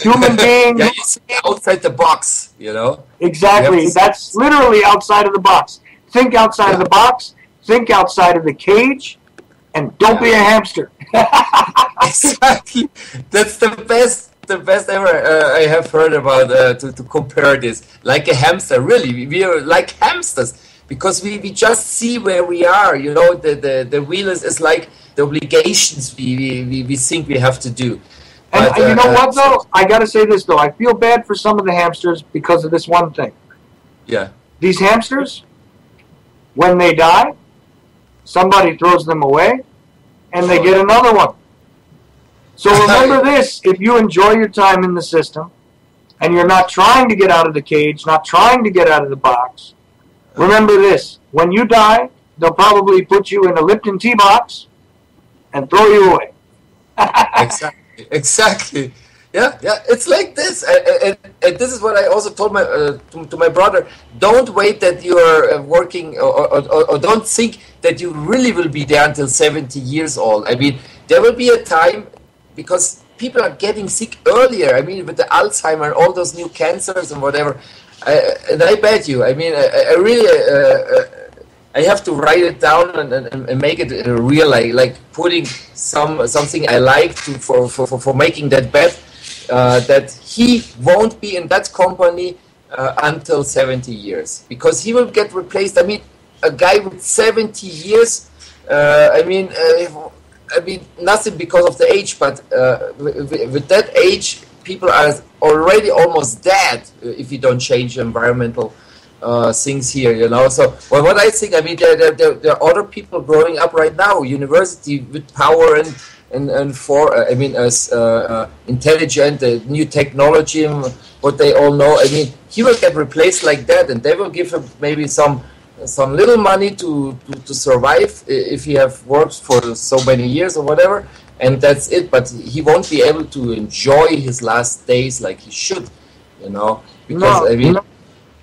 Human being. Yeah, you see outside the box, you know? Exactly. That's literally outside of the box. Think outside of the box. Think outside of the cage. And don't be a hamster. Exactly. That's the best ever I have heard about to compare this. Like a hamster, really. We are like hamsters because we just see where we are. You know, the wheel is like the obligations we think we have to do. And you know what, though? I got to say this, though. I feel bad for some of the hamsters because of this one thing. Yeah. These hamsters, when they die, somebody throws them away, and they get another one. So remember this, if you enjoy your time in the system, and you're not trying to get out of the cage, not trying to get out of the box, remember this, when you die, they'll probably put you in a Lipton tea box and throw you away. Exactly. Yeah, it's like this. And this is what I also told to my brother. Don't wait that you are working, or don't think that you really will be there until 70 years old. I mean, there will be a time, because people are getting sick earlier. I mean, with the Alzheimer and all those new cancers and whatever. And I bet you, I mean, I really, I have to write it down and make it real, like putting something I like for making that bet, that he won't be in that company until 70 years, because he will get replaced. I mean, a guy with 70 years, I mean, nothing because of the age, but with that age, people are already almost dead if you don't change environmental things here, you know. So, well, what I think, I mean, there are other people growing up right now, university with power and for, as intelligent, new technology, what they all know. I mean, he will get replaced like that, and they will give him maybe some little money to survive if he have worked for so many years or whatever, and that's it. But he won't be able to enjoy his last days like he should. because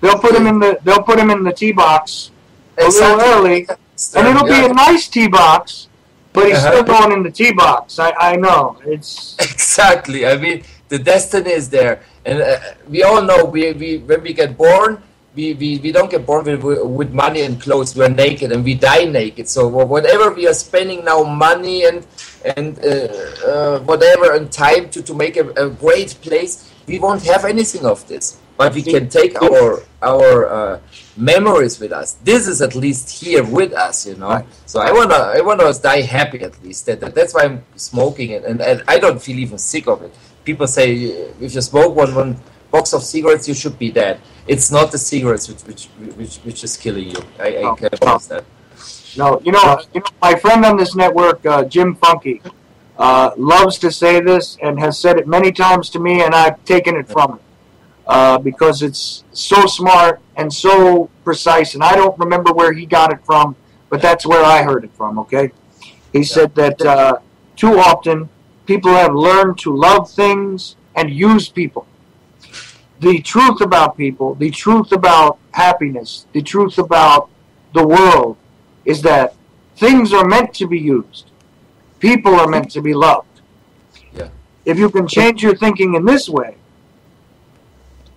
they'll put him in the tee box a little early, and it'll be a nice tee box, but he's still going in the tee box. I know it's exactly. I mean, the destiny is there, and we all know we when we get born. We don't get born with money and clothes. We're naked and we die naked. So whatever we are spending now, money and whatever and time to make a great place, we won't have anything of this. But we can take our memories with us. This is at least here with us, So I wanna die happy at least. That's why I'm smoking it, and I don't feel even sick of it. People say if you smoke one box of cigarettes, you should be dead. It's not the cigarettes which is killing you. I can promise that. No, my friend on this network, Jim Funky, loves to say this and has said it many times to me, and I've taken it from him because it's so smart and so precise. And I don't remember where he got it from, but that's where I heard it from. Okay, he said that too often people have learned to love things and use people. The truth about people, the truth about happiness, the truth about the world is that things are meant to be used. People are meant to be loved. Yeah. If you can change your thinking in this way,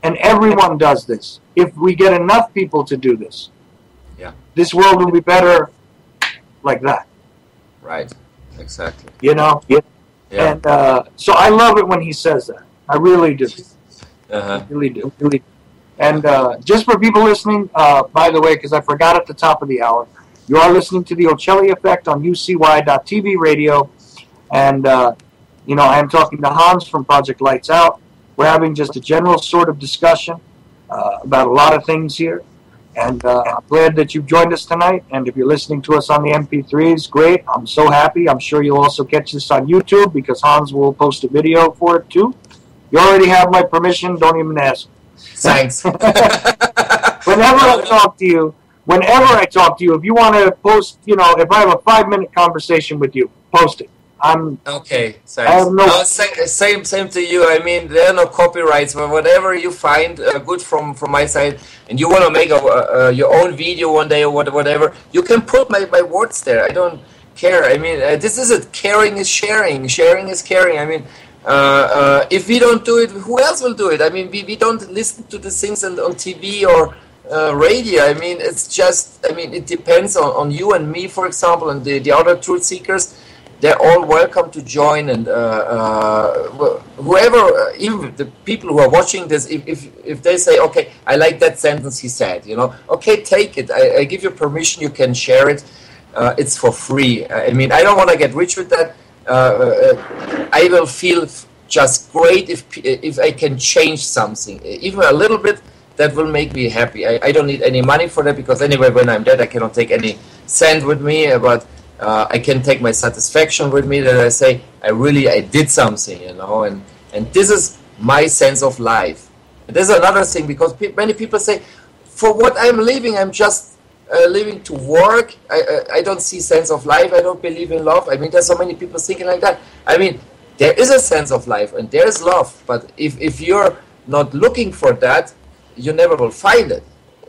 and everyone does this, if we get enough people to do this, this world will be better like that. Right. Exactly. Yeah. And so I love it when he says that. I really do. Really do. And just for people listening, by the way, because I forgot at the top of the hour, you are listening to the Ochelli Effect on UCY.TV radio. And, I am talking to Hans from Project Lights Out. We're having just a general sort of discussion about a lot of things here. And I'm glad that you've joined us tonight. And if you're listening to us on the MP3s, great. I'm so happy. I'm sure you'll also catch this on YouTube because Hans will post a video for it, too. You already have my permission. Don't even ask. Thanks. Whenever I talk to you, if you want to post, if I have a 5-minute conversation with you, post it. Okay, thanks. Same to you. I mean, there are no copyrights, but whatever you find good from my side, and you want to make your own video one day or whatever, you can put my words there. I don't care. I mean, this is it. Caring is sharing. Sharing is caring. I mean, if we don't do it, who else will do it? I mean, we don't listen to the things on TV or radio. I mean, it's just, it depends on you and me, for example, and the other truth seekers. They're all welcome to join, and whoever, even the people who are watching this, if they say, okay, I like that sentence he said, okay, take it. I give you permission. You can share it. It's for free. I mean, I don't want to get rich with that. I will feel just great if I can change something, even a little bit. That will make me happy. I don't need any money for that because anyway, when I'm dead, I cannot take any cent with me. But I can take my satisfaction with me that I say I did something, and this is my sense of life. And there's another thing because many people say, for what I'm living, I'm just living to work. I don't see sense of life. I don't believe in love. I mean, there's so many people thinking like that. I mean, there is a sense of life and there's love, but if you're not looking for that, you never will find it.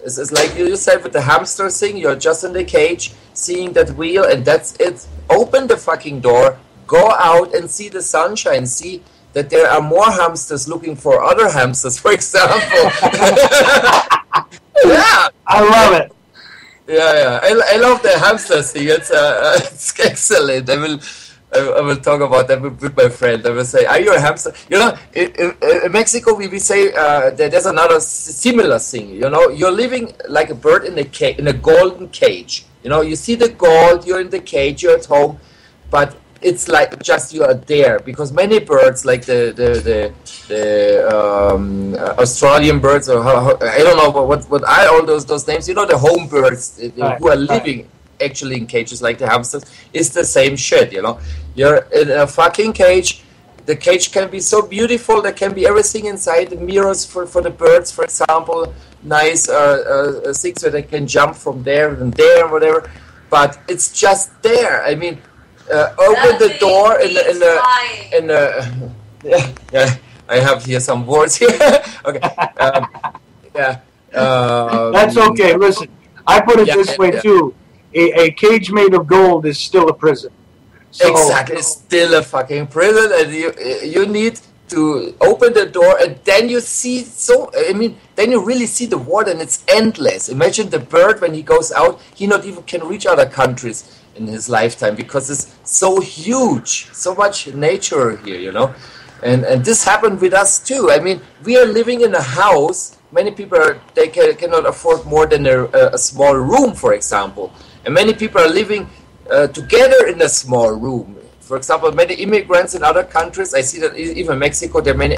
It's like you said with the hamster thing. You're just in the cage, seeing that wheel, and that's it. Open the fucking door, go out and see the sunshine. See that there are more hamsters looking for other hamsters, for example. Yeah, I love it. Yeah. I love the hamster thing. It's excellent. I will talk about that with my friend. I will say, are you a hamster? In Mexico, we say that there's another similar thing. You're living like a bird in a golden cage. You see the gold, you're in the cage, you're at home, but it's like just you are there because many birds, like the Australian birds, or I don't know what are all those names. The home birds who are living actually in cages like the hamsters. It's the same shit. You're in a fucking cage. The cage can be so beautiful. There can be everything inside. The mirrors for the birds, for example, nice things where they can jump from there and there and whatever. But it's just there. I mean, open the door in the I have here some words here. Okay. Yeah. That's okay. Listen, I put it this way too. A cage made of gold is still a prison. So, exactly, it's still a fucking prison, and you need to open the door, and then you see. Then you really see the water, and it's endless. Imagine the bird when he goes out; he not even can reach other countries in his lifetime because it's so huge, so much nature here, you know. And this happened with us too. I mean, we are living in a house. Many people cannot afford more than a small room, for example. And many people are living together in a small room. For example, many immigrants in other countries, I see that even Mexico, there are many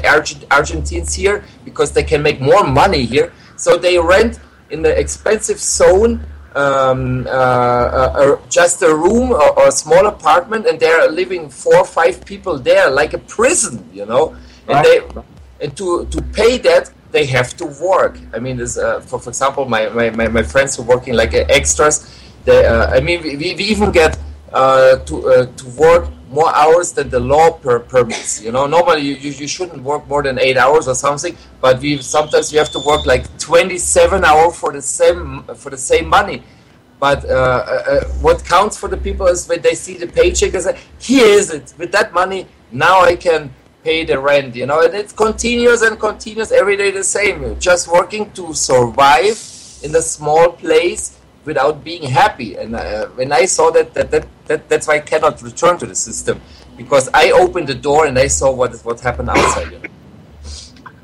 Argentines here because they can make more money here. So they rent in the expensive zone just a room or a small apartment, and they're living 4 or 5 people there, like a prison, you know. And to pay that, they have to work. I mean, for example, my friends who are working like extras. We even get to work more hours than the law permits. You know, normally you shouldn't work more than 8 hours or something, but sometimes you have to work like 27 hours for the same money. But what counts for the people is when they see the paycheck and say, "Here is it. With that money, now I can pay the rent." You know, and it continues and continues every day the same. Just working to survive in a small place without being happy. And when I saw that's why I cannot return to the system, because I opened the door and I saw what happened outside. You know?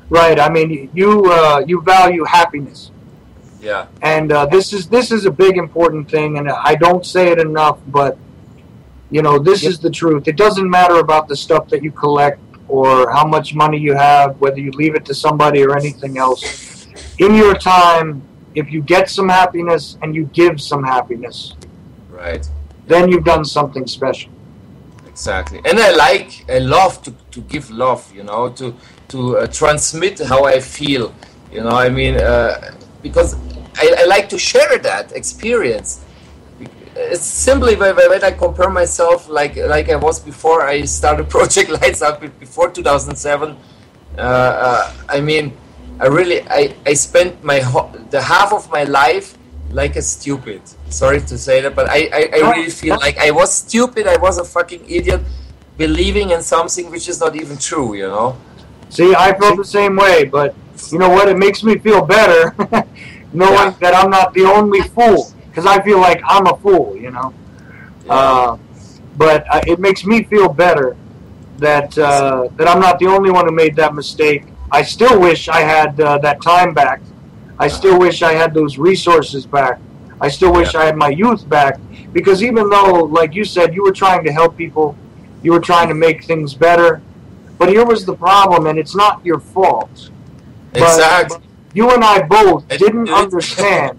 Right. I mean, you value happiness. Yeah. And this is a big important thing, and I don't say it enough, but you know, this is the truth. It doesn't matter about the stuff that you collect or how much money you have, whether you leave it to somebody or anything else. In your time, if you get some happiness and you give some happiness, right, then you've done something special. Exactly. And I love to give love, you know, to transmit how I feel, you know. I mean, because I like to share that experience. It's simply when I compare myself like I was before I started Project Lights Up before 2007. I mean, I spent the half of my life like a stupid. Sorry to say that, but I really feel like I was stupid. I was a fucking idiot, believing in something which is not even true, you know. See, I felt the same way, but you know what? It makes me feel better knowing that I'm not the only fool, because I feel like I'm a fool, you know. Yeah. But it makes me feel better that I'm not the only one who made that mistake. I still wish I had that time back. I still wish I had those resources back. I still wish I had my youth back. Because even though, like you said, you were trying to help people, you were trying to make things better, but here was the problem, and it's not your fault. Exactly. But you and I both didn't understand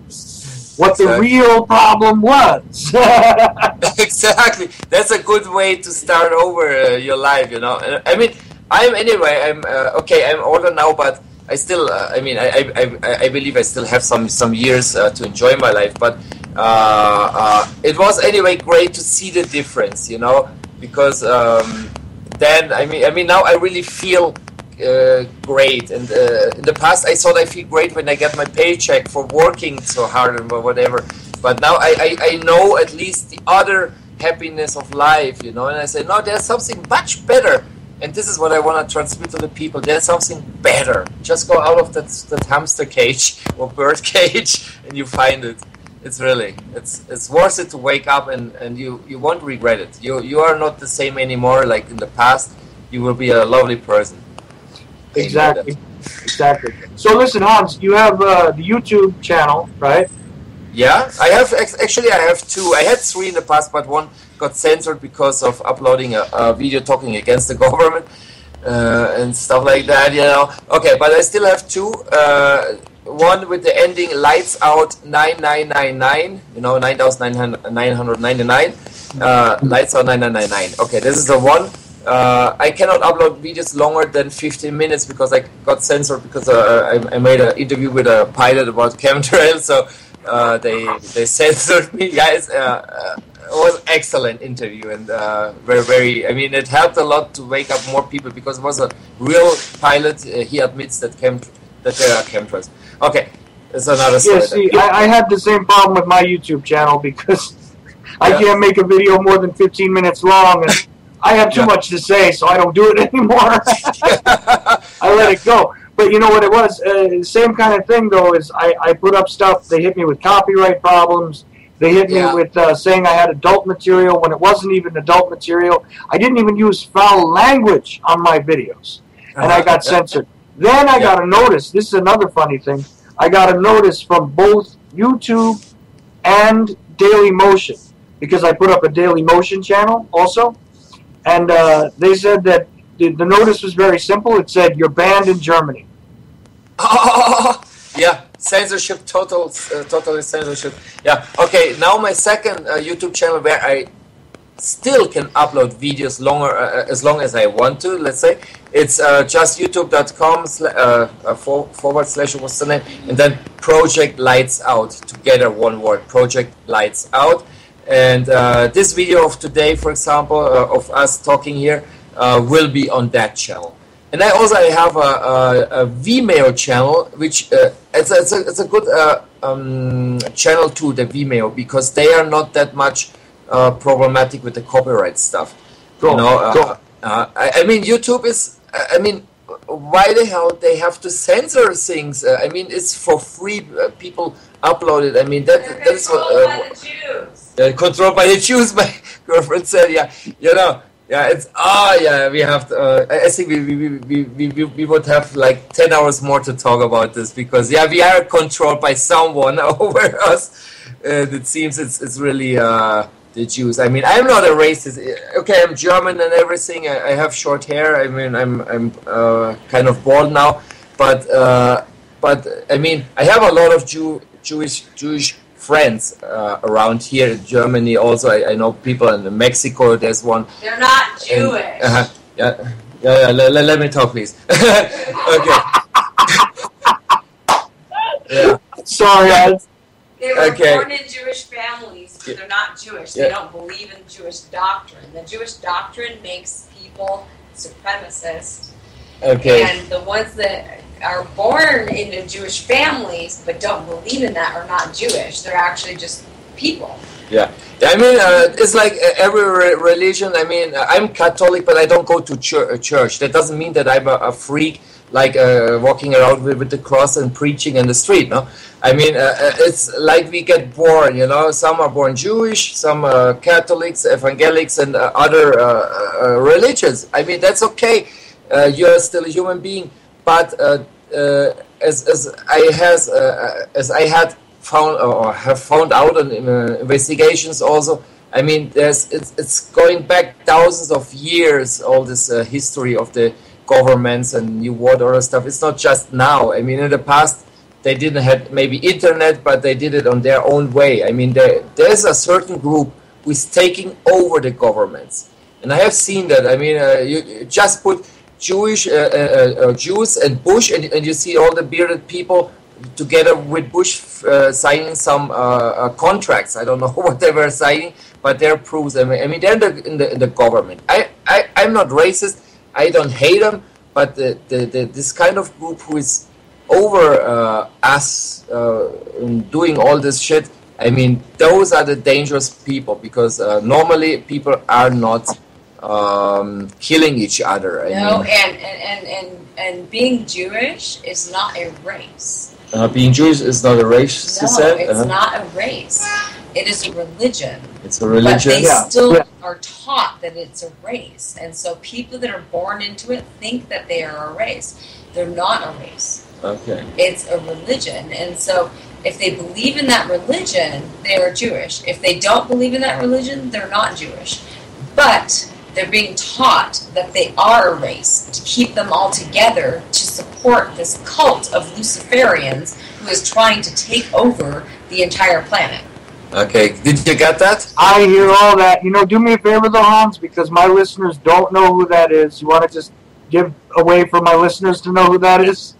what the real problem was. Exactly. That's a good way to start over your life, you know. I mean, I'm older now, but I still, I believe I still have some years to enjoy my life. But it was anyway great to see the difference, you know, because then now I really feel great. And in the past, I thought I feel great when I get my paycheck for working so hard and whatever. But now I know at least the other happiness of life, you know. And I say, no, there's something much better. And this is what I want to transmit to the people. There's something better. Just go out of that hamster cage or bird cage and you find it. It's worth it to wake up and you won't regret it. You are not the same anymore like in the past. You will be a lovely person. Exactly. So listen, Hans, you have the YouTube channel, right? Yeah, I have two. I had 3 in the past, but one got censored because of uploading a video talking against the government and stuff like that, you know. Okay, but I still have 2. One with the ending lights out 9999, you know, 9,999. Lights out 9999. Okay, this is the one. I cannot upload videos longer than 15 minutes because I got censored because I made an interview with a pilot about chemtrails. So they censored me, guys. It was an excellent interview and very. I mean, it helped a lot to wake up more people because it was a real pilot. He admits that there are chemtrails. Okay, it's another story. Yeah, see, I had the same problem with my YouTube channel because I can't make a video more than 15 minutes long, and I have too much to say, so I don't do it anymore. I let it go. But you know what it was? Same kind of thing, though, is I put up stuff. They hit me with copyright problems. They hit me with saying I had adult material when it wasn't even adult material. I didn't even use foul language on my videos, and I got censored. Then I got a notice. This is another funny thing. I got a notice from both YouTube and Daily Motion because I put up a Daily Motion channel also, and they said that the notice was very simple. It said, "You're banned in Germany." Yeah, censorship, totally censorship. Yeah, okay, now my second YouTube channel where I still can upload videos as long as I want to, let's say. It's just youtube.com / what's the name? And then Project Lights Out, together one word, Project Lights Out. And this video of today, for example, of us talking here, will be on that channel. And I also have a Vimeo channel, which it's a good channel too, the Vimeo, because they are not that much problematic with the copyright stuff. Cool. You know, I mean, YouTube is. I mean, why the hell they have to censor things? I mean, it's for free. People upload it. I mean, that is what. Controlled by the Jews. My girlfriend said, "Yeah, you know." Yeah, it's we have to. I think we would have like 10 hours more to talk about this because we are controlled by someone over us. It seems it's really the Jews. I mean, I'm not a racist. Okay, I'm German and everything. I have short hair. I mean, I'm kind of bald now, but I mean, I have a lot of Jewish friends around here in Germany. Also, I know people in Mexico. There's one. They're not Jewish. Let me talk, please. Okay. Sorry, They were born in Jewish families, but they're not Jewish. They don't believe in Jewish doctrine. The Jewish doctrine makes people supremacists. Okay. And the ones that are born into Jewish families but don't believe in that are not Jewish. They're actually just people. Yeah. I mean, it's like every religion. I mean, I'm Catholic, but I don't go to church. That doesn't mean that I'm a freak, like walking around with the cross and preaching in the street, no? I mean, it's like we get born, you know. Some are born Jewish, some Catholics, Evangelics, and other religions. I mean, that's okay. You're still a human being. But as I had found or have found out in investigations also, I mean, it's going back thousands of years. All this history of the governments and New World Order stuff. It's not just now. I mean, in the past they didn't have maybe internet, but they did it on their own way. I mean, there's a certain group who is taking over the governments, and I have seen that. I mean, you just put Jews and Bush, and you see all the bearded people together with Bush signing some contracts. I don't know what they were signing, but they're proofs. I mean, they're in the government. I'm not racist. I don't hate them, but this kind of group who is over us doing all this shit. I mean, those are the dangerous people because normally people are not killing each other. I mean. And being Jewish is not a race. Being Jewish is not a race, no, you said? It's not a race. It is a religion. It's a religion. But they still are taught that it's a race. And so people that are born into it think that they are a race. They're not a race. Okay. It's a religion. And so if they believe in that religion, they are Jewish. If they don't believe in that religion, they're not Jewish. But they're being taught that they are a race to keep them all together to support this cult of Luciferians who is trying to take over the entire planet. Okay, did you get that? I hear all that. You know, do me a favor though, Hans, because my listeners don't know who that is. You want to just give a way for my listeners to know who that is?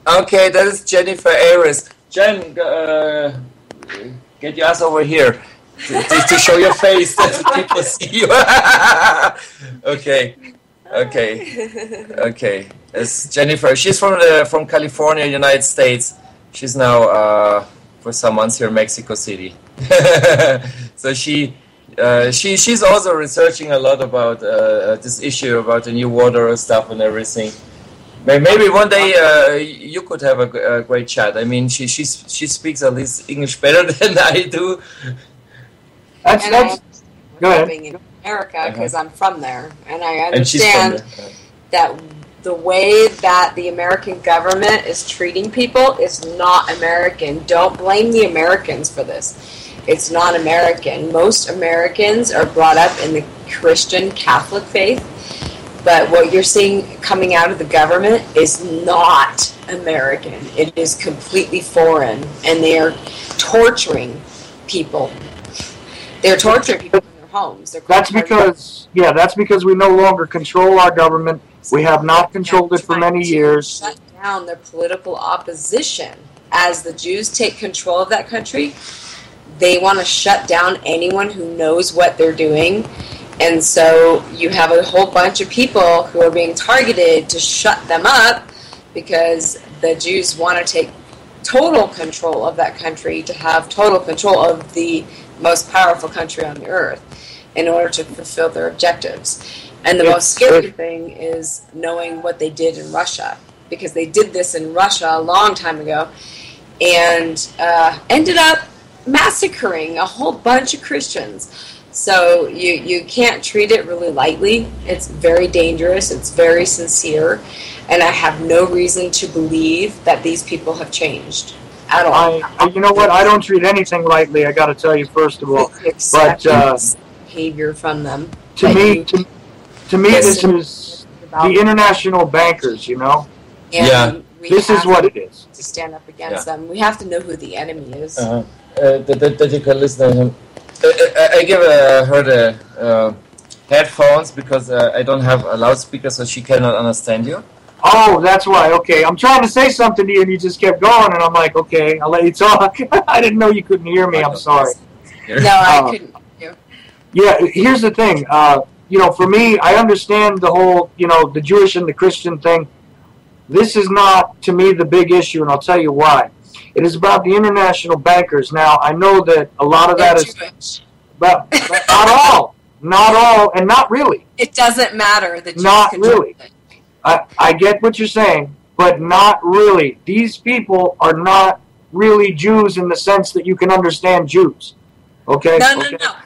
Okay, that is Jennifer Ares. Jen, Get your ass over here to show your face that people see you. Okay. It's Jennifer. She's from California, United States. She's now for some months here in Mexico City. So she's also researching a lot about this issue about the new water stuff and everything. Maybe one day you could have a great chat. I mean, she speaks at least English better than I do. That's go ahead. Living in America because I'm from there, and I understand that the way that the American government is treating people is not American. Don't blame the Americans for this. It's not American. Most Americans are brought up in the Christian Catholic faith. But what you're seeing coming out of the government is not American. It is completely foreign, and they are torturing people. They're torturing people in their homes. That's because we no longer control our government. We have not controlled it for many years. Shut down their political opposition. As the Jews take control of that country, they want to shut down anyone who knows what they're doing. And so you have a whole bunch of people who are being targeted to shut them up because the Jews want to take total control of that country, to have total control of the most powerful country on the earth in order to fulfill their objectives. And the most scary thing is knowing what they did in Russia, because they did this in Russia a long time ago and ended up massacring a whole bunch of Christians. So you can't treat it really lightly. It's very dangerous. It's very sincere. And I have no reason to believe that these people have changed at all. You know what? I don't treat anything lightly, I got to tell you, first of all. But behavior from them. To me, this is the international bankers, you know? And this is what it is. To stand up against them. We have to know who the enemy is. That you can listen to him. I give her the headphones because I don't have a loudspeaker, so she cannot understand you. Oh, that's why. Okay, I'm trying to say something to you, and you just kept going, and I'm like, okay, I'll let you talk. I didn't know you couldn't hear me. I'm sorry. No, I couldn't hear you. Yeah, here's the thing. For me, I understand the whole, the Jewish and the Christian thing. This is not, to me, the big issue, and I'll tell you why. It is about the international bankers. Now, I know that a lot of that is... Jewish. But not all. Not all, and not really. It doesn't matter. The Jews not really. I get what you're saying, but not really. These people are not really Jews in the sense that you can understand Jews. Okay? No.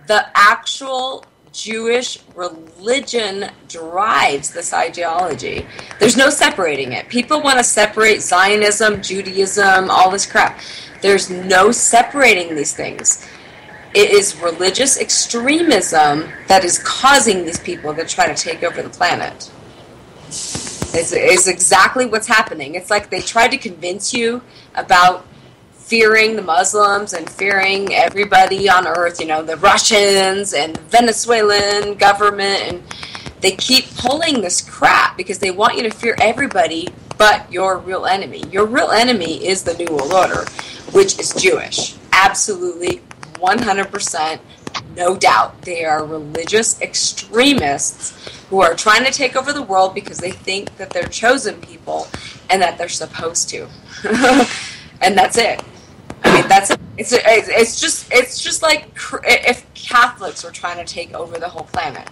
The actual Jewish religion drives this ideology. There's no separating it. People want to separate Zionism, Judaism, all this crap. There's no separating these things. It is religious extremism that is causing these people to try to take over the planet. It's exactly what's happening. It's like they tried to convince you about fearing the Muslims and fearing everybody on earth, the Russians and the Venezuelan government, and they keep pulling this crap because they want you to fear everybody but your real enemy. Your real enemy is the New World Order, which is Jewish. Absolutely, 100%, no doubt. They are religious extremists who are trying to take over the world because they think that they're chosen people and that they're supposed to. And that's it. I mean, that's it. It's just like if Catholics were trying to take over the whole planet,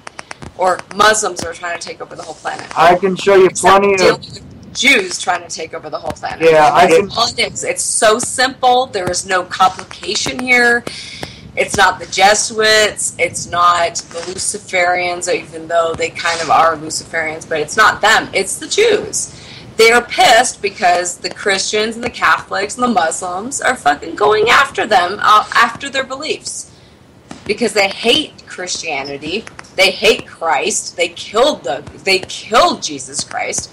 or Muslims are trying to take over the whole planet. I can show you plenty of Jews trying to take over the whole planet. Yeah, It's so simple. There is no complication here. It's not the Jesuits. It's not the Luciferians, even though they kind of are Luciferians, but it's not them. It's the Jews. They are pissed because the Christians and the Catholics and the Muslims are fucking going after them, after their beliefs. Because they hate Christianity. They hate Christ. They killed Jesus Christ.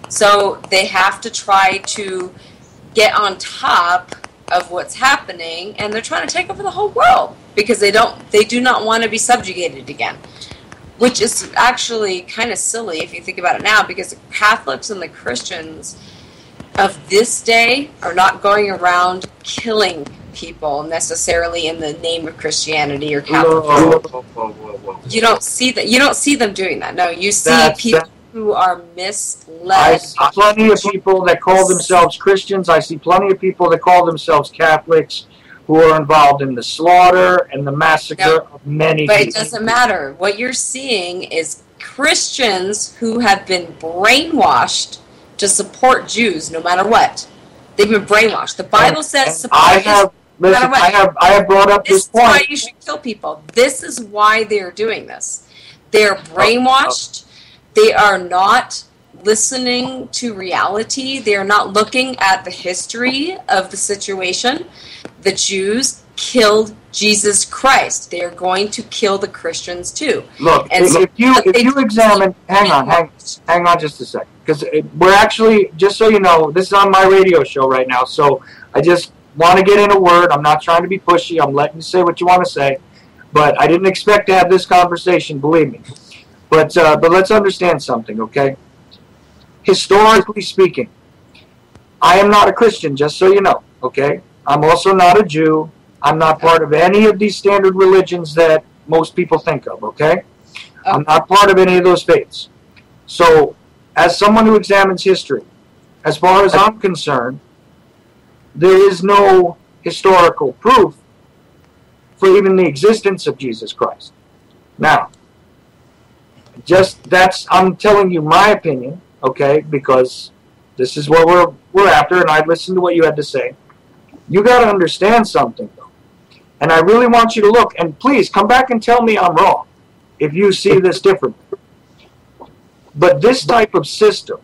So they have to try to get on top of what's happening, and they're trying to take over the whole world because they do not want to be subjugated again. Which is actually kind of silly if you think about it now, because the Catholics and the Christians of this day are not going around killing people necessarily in the name of Christianity or Catholicism. You don't see that. You don't see them doing that. No, you see people who are misled. I see plenty of people that call themselves Christians. I see plenty of people that call themselves Catholics who are involved in the slaughter and the massacre of many people. But it doesn't matter. What you're seeing is Christians who have been brainwashed to support Jews no matter what. They've been brainwashed. The Bible says support I have brought up this point. This is why you should kill people. This is why they're doing this. They're brainwashed. They are not listening to reality. They are not looking at the history of the situation. The Jews killed Jesus Christ. They are going to kill the Christians too. Look, and if you examine, hang on just a second, because we're actually, just so you know, this is on my radio show right now, so I just want to get in a word. I'm not trying to be pushy. I'm letting you say what you want to say, but I didn't expect to have this conversation, believe me. But let's understand something, okay? Historically speaking, I am not a Christian, just so you know, okay? I'm also not a Jew. I'm not part of any of these standard religions that most people think of, okay? I'm not part of any of those faiths. So, as someone who examines history, as far as I'm concerned, there is no historical proof for even the existence of Jesus Christ. Now, I'm telling you my opinion, okay, because this is what we're after, and I listened to what you had to say. You got to understand something, though. And I really want you to look, and please come back and tell me I'm wrong if you see this differently. But this type of system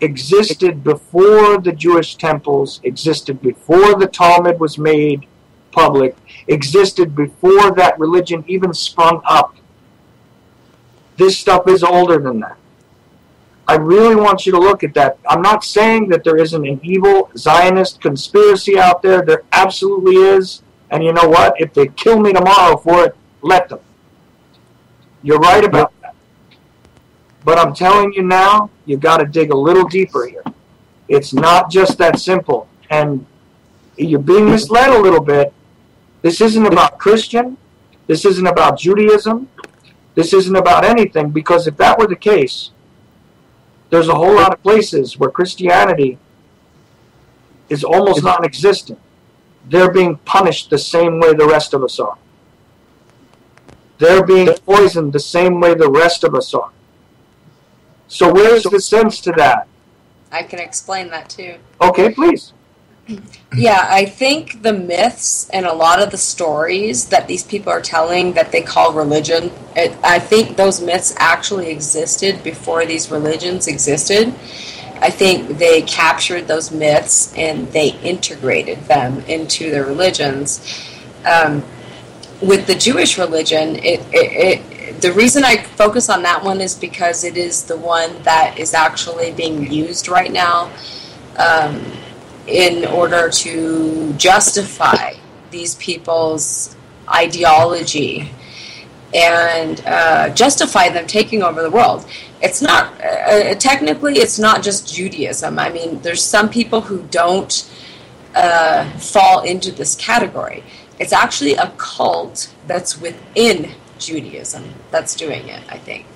existed before the Jewish temples, existed before the Talmud was made public, existed before that religion even sprung up. This stuff is older than that. I really want you to look at that. I'm not saying that there isn't an evil Zionist conspiracy out there. There absolutely is. And you know what? If they kill me tomorrow for it, let them. You're right about that. But I'm telling you now, you've got to dig a little deeper here. It's not just that simple. And you're being misled a little bit. This isn't about Christian. This isn't about Judaism. This isn't about anything, because if that were the case, there's a whole lot of places where Christianity is almost non-existent. They're being punished the same way the rest of us are. They're being poisoned the same way the rest of us are. So where's the sense to that? I can explain that too. Okay, please. Yeah, I think the myths and a lot of the stories that these people are telling that they call religion, I think those myths actually existed before these religions existed. I think they captured those myths and they integrated them into their religions. With the Jewish religion, the reason I focus on that one is because it is the one that is actually being used right now in order to justify these people's ideology and justify them taking over the world. It's not, technically, it's not just Judaism. I mean, there's some people who don't fall into this category. It's actually a cult that's within Judaism that's doing it, I think.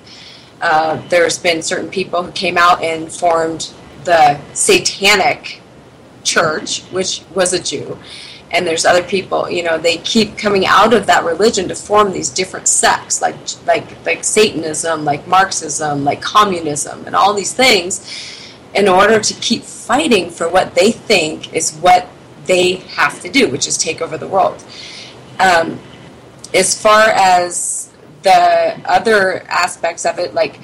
There's been certain people who came out and formed the Satanic Church, which was a Jew. And there's other people, they keep coming out of that religion to form these different sects, like Satanism, like Marxism, like communism, and all these things, in order to keep fighting for what they think is what they have to do, which is take over the world. As far as the other aspects of it, like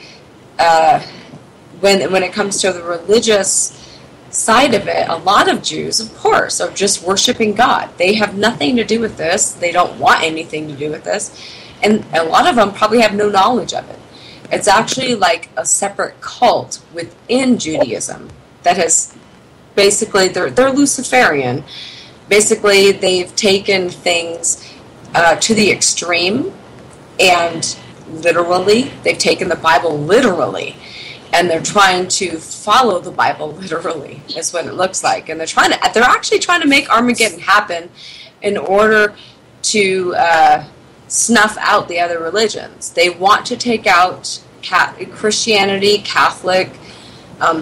when it comes to the religious side of it, a lot of Jews, of course, are just worshiping God. They have nothing to do with this. They don't want anything to do with this. And a lot of them probably have no knowledge of it. It's actually like a separate cult within Judaism that has basically, they're Luciferian. Basically, they've taken things to the extreme, and literally, they've taken the Bible literally. and they're trying to follow the Bible literally, is what it looks like. And they're actually trying to make Armageddon happen in order to snuff out the other religions. They want to take out Christianity, Catholic,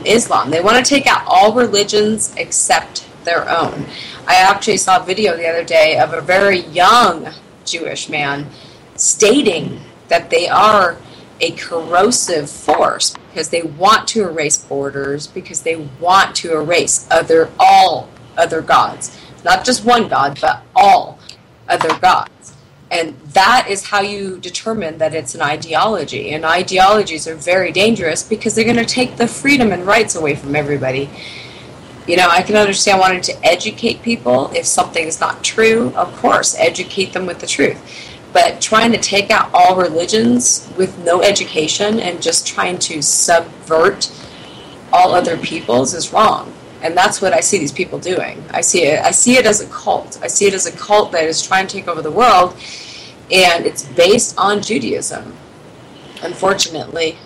Islam. They want to take out all religions except their own. I actually saw a video the other day of a very young Jewish man stating that they are a corrosive force because they want to erase borders, because they want to erase all other gods. Not just one god, but all other gods. And that is how you determine that it's an ideology. And ideologies are very dangerous because they're going to take the freedom and rights away from everybody. You know, I can understand wanting to educate people. If something is not true, of course, educate them with the truth. But trying to take out all religions with no education and just trying to subvert all other peoples is wrong. And that's what I see these people doing. I see it as a cult. I see it as a cult that is trying to take over the world, and it's based on Judaism, unfortunately.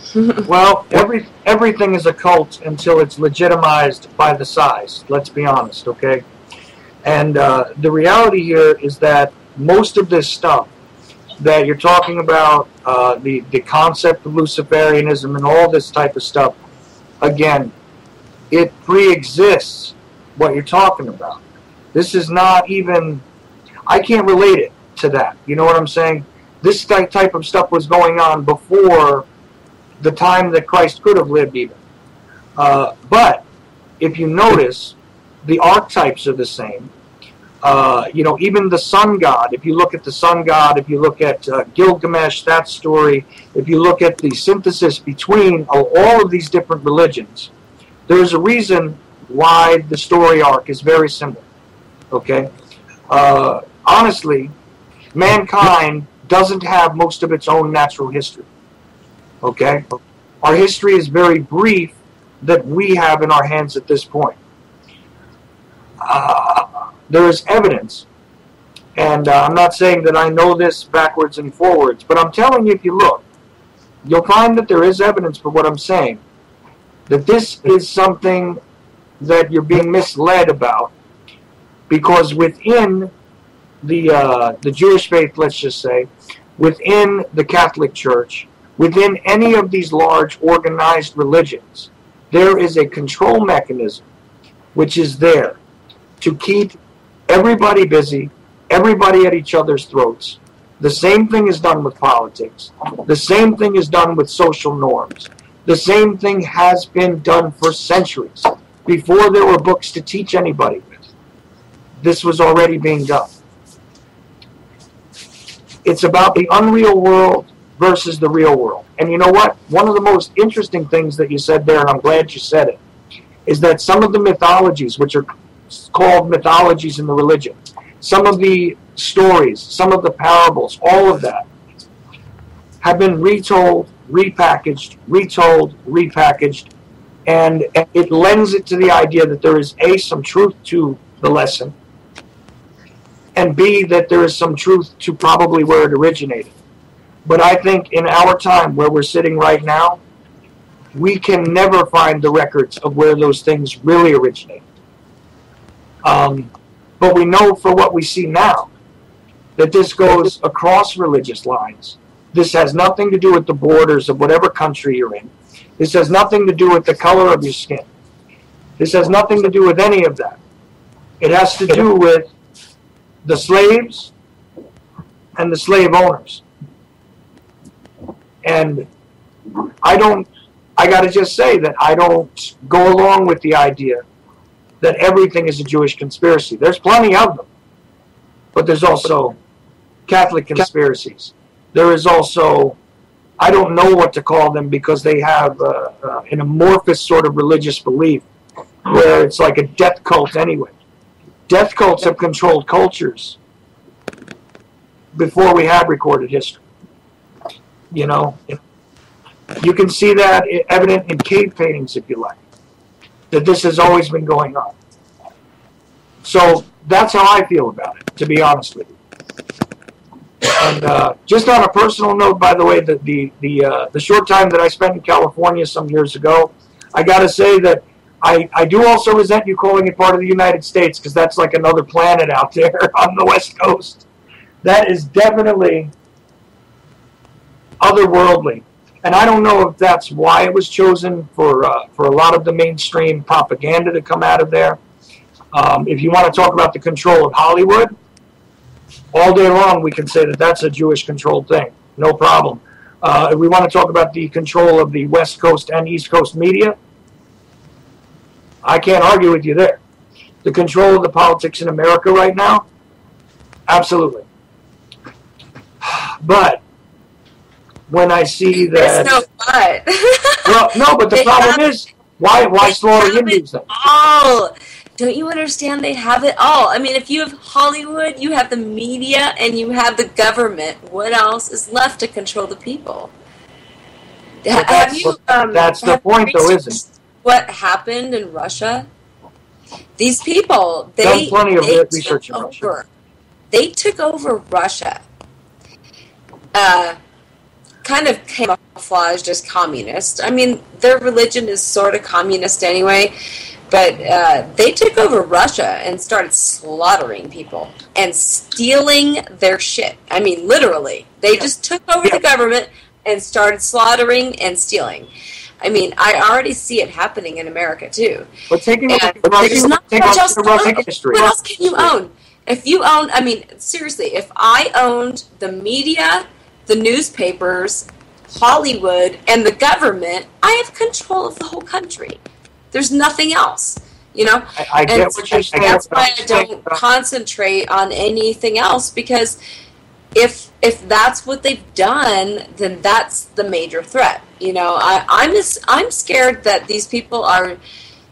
Well, everything is a cult until it's legitimized by the size. Let's be honest, okay? And the reality here is that most of this stuff that you're talking about, the concept of Luciferianism and all this type of stuff, again, it pre-exists what you're talking about. This is not even, I can't relate it to that. You know what I'm saying? This type of stuff was going on before the time that Christ could have lived even. But if you notice, the archetypes are the same. You know, even the sun god, if you look at the sun god, if you look at Gilgamesh, that story, if you look at the synthesis between all of these different religions, there's a reason why the story arc is very similar, okay? Honestly, mankind doesn't have most of its own natural history, okay? Our history is very brief that we have in our hands at this point. There is evidence, and I'm not saying that I know this backwards and forwards, but I'm telling you, if you look, you'll find that there is evidence for what I'm saying, that this is something that you're being misled about, because within the Jewish faith, let's just say, within the Catholic Church, within any of these large organized religions, there is a control mechanism which is there to keep everybody busy, everybody at each other's throats. The same thing is done with politics. The same thing is done with social norms. The same thing has been done for centuries. Before there were books to teach anybody with, this was already being done. It's about the unreal world versus the real world. And you know what? One of the most interesting things that you said there, and I'm glad you said it, is that some of the mythologies, which are called mythologies in the religion, some of the stories, some of the parables, all of that, have been retold, repackaged, and it lends it to the idea that there is A, some truth to the lesson, and B, that there is some truth to probably where it originated. But I think in our time, where we're sitting right now, we can never find the records of where those things really originated. But we know for what we see now, that this goes across religious lines. This has nothing to do with the borders of whatever country you're in. This has nothing to do with the color of your skin. This has nothing to do with any of that. It has to do with the slaves and the slave owners. And I got to just say that I don't go along with the idea that everything is a Jewish conspiracy. There's plenty of them. But there's also Catholic conspiracies. There is also, I don't know what to call them, because they have an amorphous sort of religious belief where it's like a death cult anyway. Death cults have controlled cultures before we had recorded history. You know, you can see that evident in cave paintings, if you like, that this has always been going on. So that's how I feel about it, to be honest with you. And just on a personal note, by the way, the short time that I spent in California some years ago, I got to say that I do also resent you calling it part of the United States, because that's like another planet out there on the West Coast. That is definitely otherworldly. And I don't know if that's why it was chosen for a lot of the mainstream propaganda to come out of there. If you want to talk about the control of Hollywood, all day long we can say that that's a Jewish-controlled thing. No problem. If we want to talk about the control of the West Coast and East Coast media, I can't argue with you there. The control of the politics in America right now, absolutely. But when I see that... There's no but. Well, no, but the problem is, why slaughter Hindus then? All. Don't you understand? They have it all. I mean, if you have Hollywood, you have the media, and you have the government. What else is left to control the people? That's the point, though, isn't it? What happened in Russia? These people, done plenty of research in Russia. They took over Russia. Kind of camouflaged as communist. I mean, their religion is sort of communist anyway, but they took over Russia and started slaughtering people and stealing their shit. I mean, literally. They just took over the government and started slaughtering and stealing. I mean, I already see it happening in America, too. But taking what else can you own? If you own, I mean, seriously, if I owned the media, the newspapers, Hollywood, and the government, I have control of the whole country. There's nothing else, you know? I get what you're saying. That's why I don't concentrate on anything else, because if that's what they've done, then that's the major threat. You know, I'm scared that these people are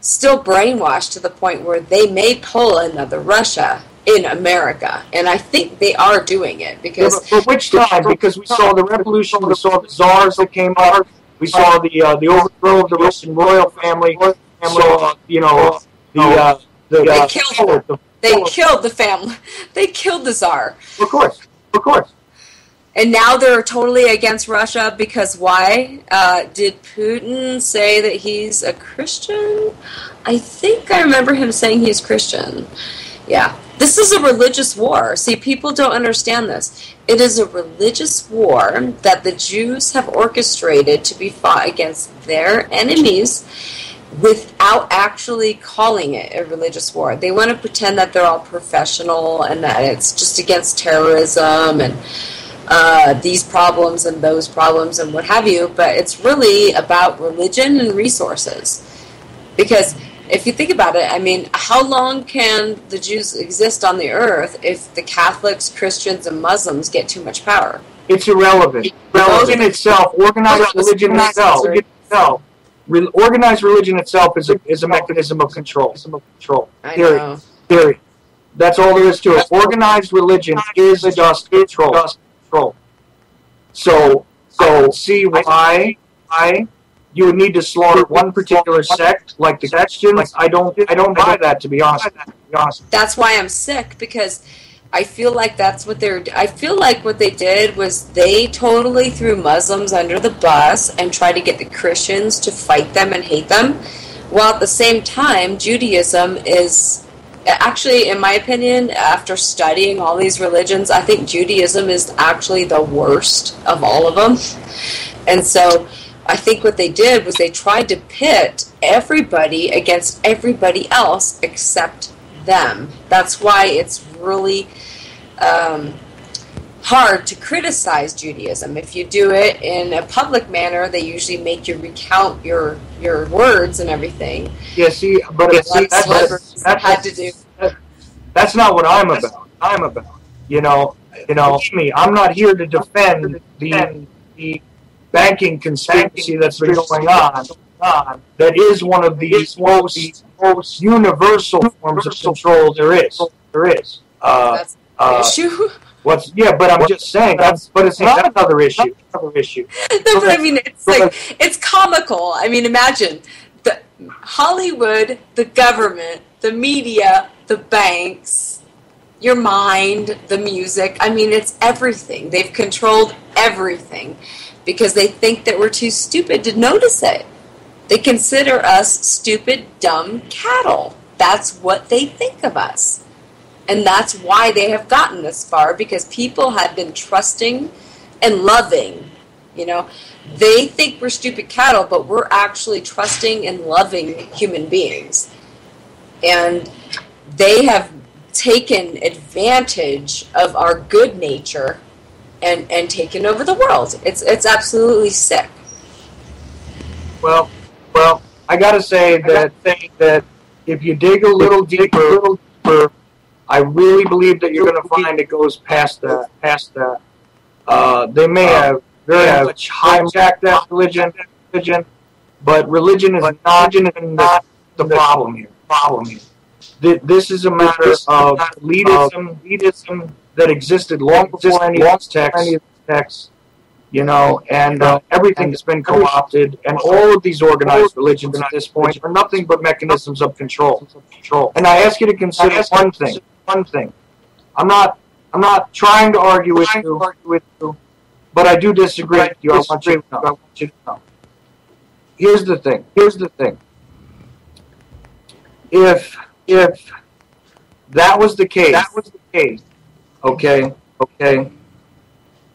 still brainwashed to the point where they may pull another Russia in America, and I think they are doing it because. For which time? Because we saw the revolution, we saw the czars that came out, we saw the overthrow of the Russian royal family. So they killed the family. They killed the czar. Of course. And now they're totally against Russia because why? Did Putin say that he's a Christian? I think I remember him saying he's Christian. Yeah. This is a religious war. See, people don't understand this. It is a religious war that the Jews have orchestrated to be fought against their enemies without actually calling it a religious war. They want to pretend that they're all professional and that it's just against terrorism and these problems and those problems and what have you, but it's really about religion and resources. Because if you think about it, I mean, how long can the Jews exist on the earth if the Catholics, Christians, and Muslims get too much power? It's irrelevant. Religion itself, organized religion itself is a mechanism of control. Period. That's all there is to it. Organized religion is just control. So see why you would need to slaughter one particular sect like the Christians. I don't buy that, to be honest. That's why I'm sick, because I feel like that's what I feel like what they did was they totally threw Muslims under the bus and tried to get the Christians to fight them and hate them, while at the same time Judaism is actually, in my opinion, after studying all these religions, I think Judaism is actually the worst of all of them. And so I think what they did was they tried to pit everybody against everybody else except them. That's why it's really hard to criticize Judaism. If you do it in a public manner, they usually make you recount your words and everything. Yeah, see, but that's not what I'm about. You know, me. I'm not here to defend the banking conspiracy that's been going on. That is one of the most universal forms of control there is. That's the issue. But I'm just saying but it's not another issue. No, but I mean, it's comical. I mean, imagine the Hollywood, the government, the media, the banks, your mind, the music. I mean, it's everything. They've controlled everything because they think that we're too stupid to notice it. They consider us stupid, dumb cattle. That's what they think of us. And that's why they have gotten this far, because people have been trusting and loving. You know, they think we're stupid cattle, but we're actually trusting and loving human beings. And they have taken advantage of our good nature and taken over the world. It's absolutely sick. Well, I gotta say that if you dig a little deeper, I really believe that you're going to find it goes past that. They may have very much hijacked that religion, but religion is not the problem here. This is a matter of elitism that existed long before any of these texts. You know, and everything has been co-opted, and all of these organized religions at this point are nothing but mechanisms of control. And I ask you to consider one thing. I'm not trying to argue with you, but I do disagree with you. I want you to know. Here's the thing. If that was the case, okay.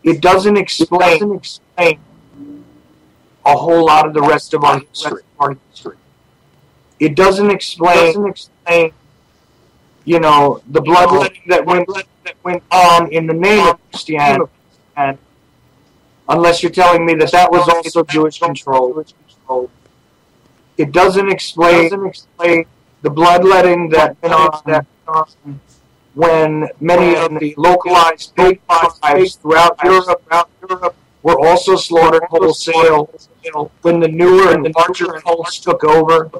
It doesn't explain a whole lot of the rest of our history. It doesn't explain, you know, the bloodletting that went on in the name of Christianity, unless you're telling me that was also Jewish control. It doesn't explain the bloodletting that went on when many of the localized pig tribes throughout Europe were also slaughtered wholesale, when the newer and larger cults took over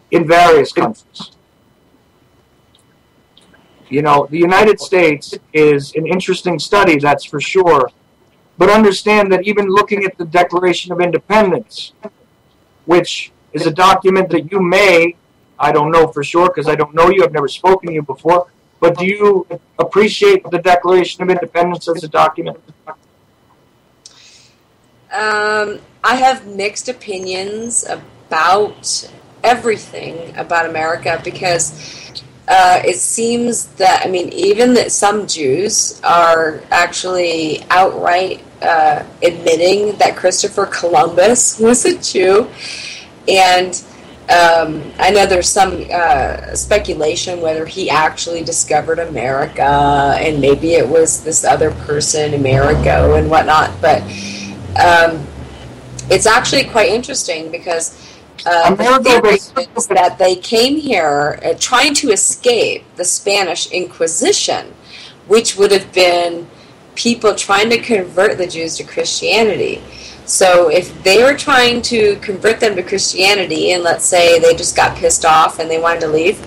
in various countries. You know, the United States is an interesting study, that's for sure, but understand that even looking at the Declaration of Independence, which is a document that you may, I don't know for sure because I don't know you, I've never spoken to you before, but do you appreciate the Declaration of Independence as a document? I have mixed opinions about everything about America because it seems that, I mean, even that some Jews are actually outright admitting that Christopher Columbus was a Jew, and I know there's some speculation whether he actually discovered America and maybe it was this other person, Amerigo and whatnot, but it's actually quite interesting because the theory is that they came here trying to escape the Spanish Inquisition, which would have been people trying to convert the Jews to Christianity. So if they were trying to convert them to Christianity, and let's say they just got pissed off and they wanted to leave,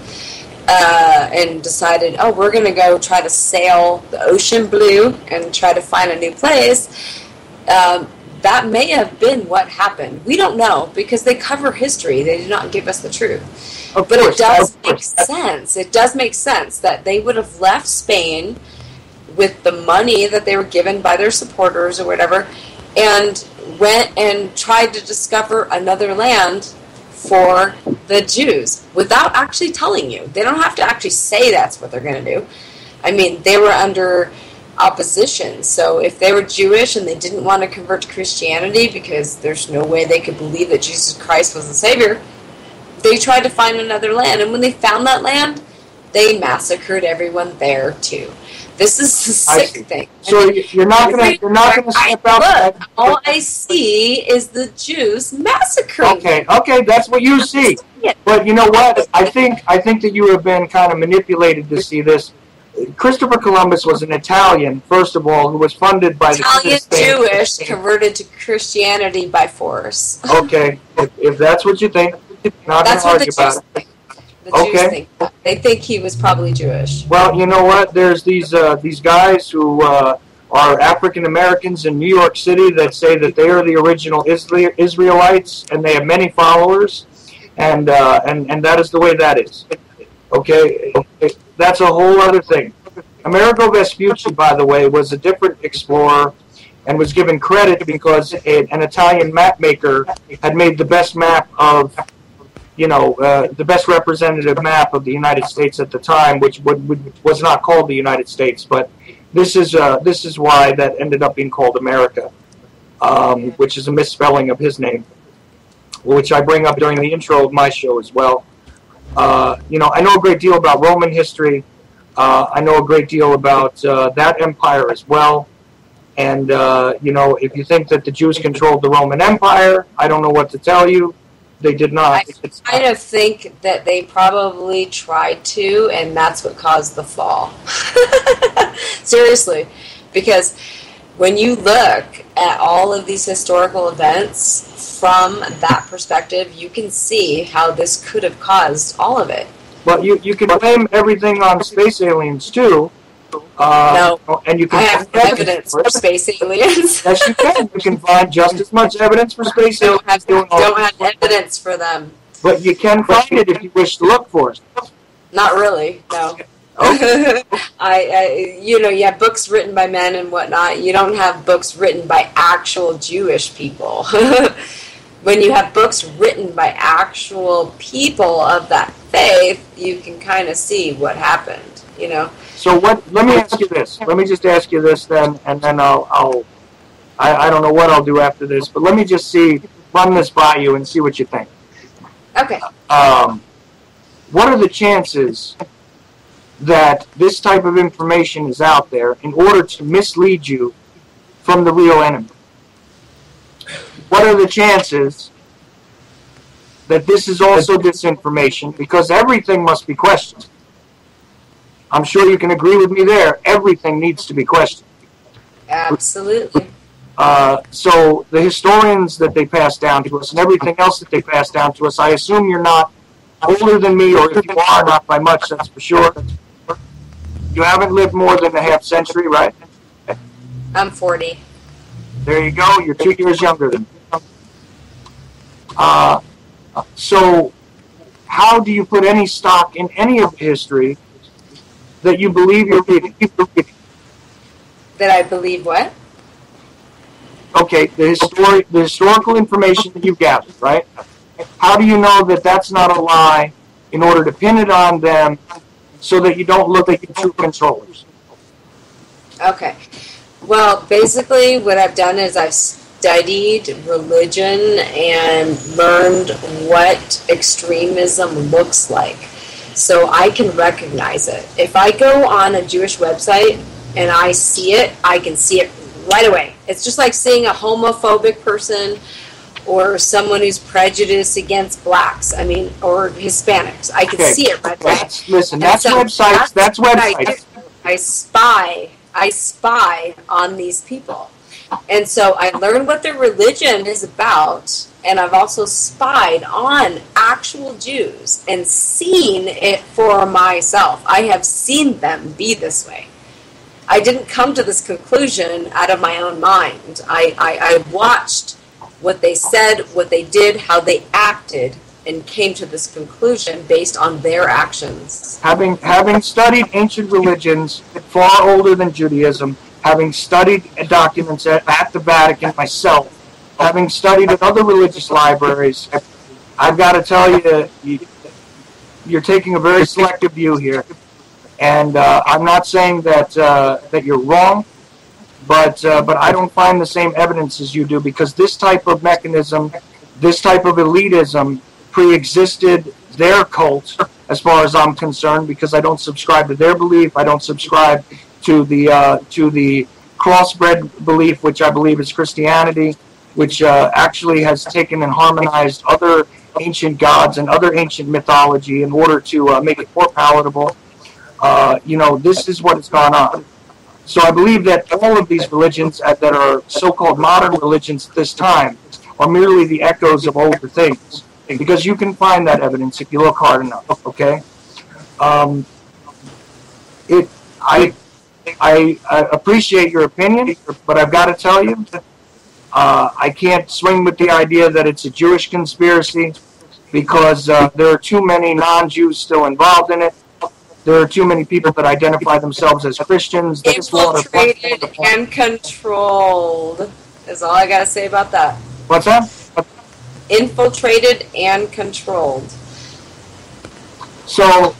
and decided, oh, we're going to go try to sail the ocean blue and try to find a new place, that may have been what happened. We don't know, because they cover history. They do not give us the truth. But it does make sense. It does make sense that they would have left Spain with the money that they were given by their supporters or whatever, and went and tried to discover another land for the Jews without actually telling you. They don't have to actually say that's what they're going to do. I mean, they were under opposition. So if they were Jewish and they didn't want to convert to Christianity because there's no way they could believe that Jesus Christ was the Savior, they tried to find another land. And when they found that land, they massacred everyone there too. This is the sick thing. So you're not going to step out. Look, all I see is the Jews massacring. Okay, that's what you see. But you know what? I think that you have been kind of manipulated to see this. Christopher Columbus was an Italian, first of all, who was funded by Italian Jewish converted to Christianity by force. Okay, if that's what you think, not going to argue about it. The Jews think that. They think he was probably Jewish. Well, you know what? There's these guys who are African Americans in New York City that say that they are the original Israelites, and they have many followers, and that is the way that is. Okay, that's a whole other thing. Amerigo Vespucci, by the way, was a different explorer and was given credit because an Italian map maker had made the best map of, the best representative map of the United States at the time, which was not called the United States, but this is why that ended up being called America, which is a misspelling of his name, which I bring up during the intro of my show as well. I know a great deal about Roman history. I know a great deal about that empire as well. And, if you think that the Jews controlled the Roman Empire, I don't know what to tell you. They did not. I kind of think that they probably tried to, and that's what caused the fall. Seriously. Because when you look at all of these historical events from that perspective, you can see how this could have caused all of it. Well, you can blame everything on space aliens, too. No, and you can I have evidence for space aliens. Yes, you can. You can find just as much evidence for space aliens. Don't have evidence for them. But you can find it if you wish to look for it. Not really, no. Okay. You have books written by men and whatnot. You don't have books written by actual Jewish people. When you have books written by actual people of that faith, you can kind of see what happened, So let me ask you this. Let me just ask you this then, and then I don't know what I'll do after this, but let me just run this by you and see what you think. Okay. What are the chances that this type of information is out there in order to mislead you from the real enemy? What are the chances that this is also disinformation? Because everything must be questioned. I'm sure you can agree with me there. Everything needs to be questioned. Absolutely. So the historians that they pass down to us and everything else that they pass down to us, I assume you're not older than me, or if you are, not by much, that's for sure. You haven't lived more than a half century, right? I'm 40. There you go. You're 2 years younger than me. So how do you put any stock in any of history that you believe you're reading? That I believe what? Okay, the historical information that you've gathered, right? How do you know that that's not a lie in order to pin it on them so that you don't look like true controllers? Okay. Well, basically what I've done is I've studied religion and learned what extremism looks like. So I can recognize it. If I go on a Jewish website and I see it, I can see it right away. It's just like seeing a homophobic person or someone who's prejudiced against blacks, or Hispanics. I can see it right away. Listen, that's websites. That's websites. I spy on these people. And so I learned what their religion is about, and I've also spied on actual Jews and seen it for myself. I have seen them be this way. I didn't come to this conclusion out of my own mind. I watched what they said, what they did, how they acted, and came to this conclusion based on their actions. Having studied ancient religions far older than Judaism, having studied documents at the Vatican myself, having studied at other religious libraries, I've got to tell you, you're taking a very selective view here. And I'm not saying that you're wrong, but I don't find the same evidence as you do, because this type of mechanism, this type of elitism pre-existed their cult, as far as I'm concerned, because I don't subscribe to their belief. I don't subscribe to the crossbred belief, which I believe is Christianity, which actually has taken and harmonized other ancient gods and other ancient mythology in order to make it more palatable. This is what has gone on. So I believe that all of these religions that are so-called modern religions at this time are merely the echoes of older things, because you can find that evidence if you look hard enough. Okay. I appreciate your opinion, but I've got to tell you, I can't swing with the idea that it's a Jewish conspiracy, because there are too many non-Jews still involved in it. there are too many people that identify themselves as Christians. Infiltrated and controlled is all I got to say about that. What's that? Infiltrated and controlled. So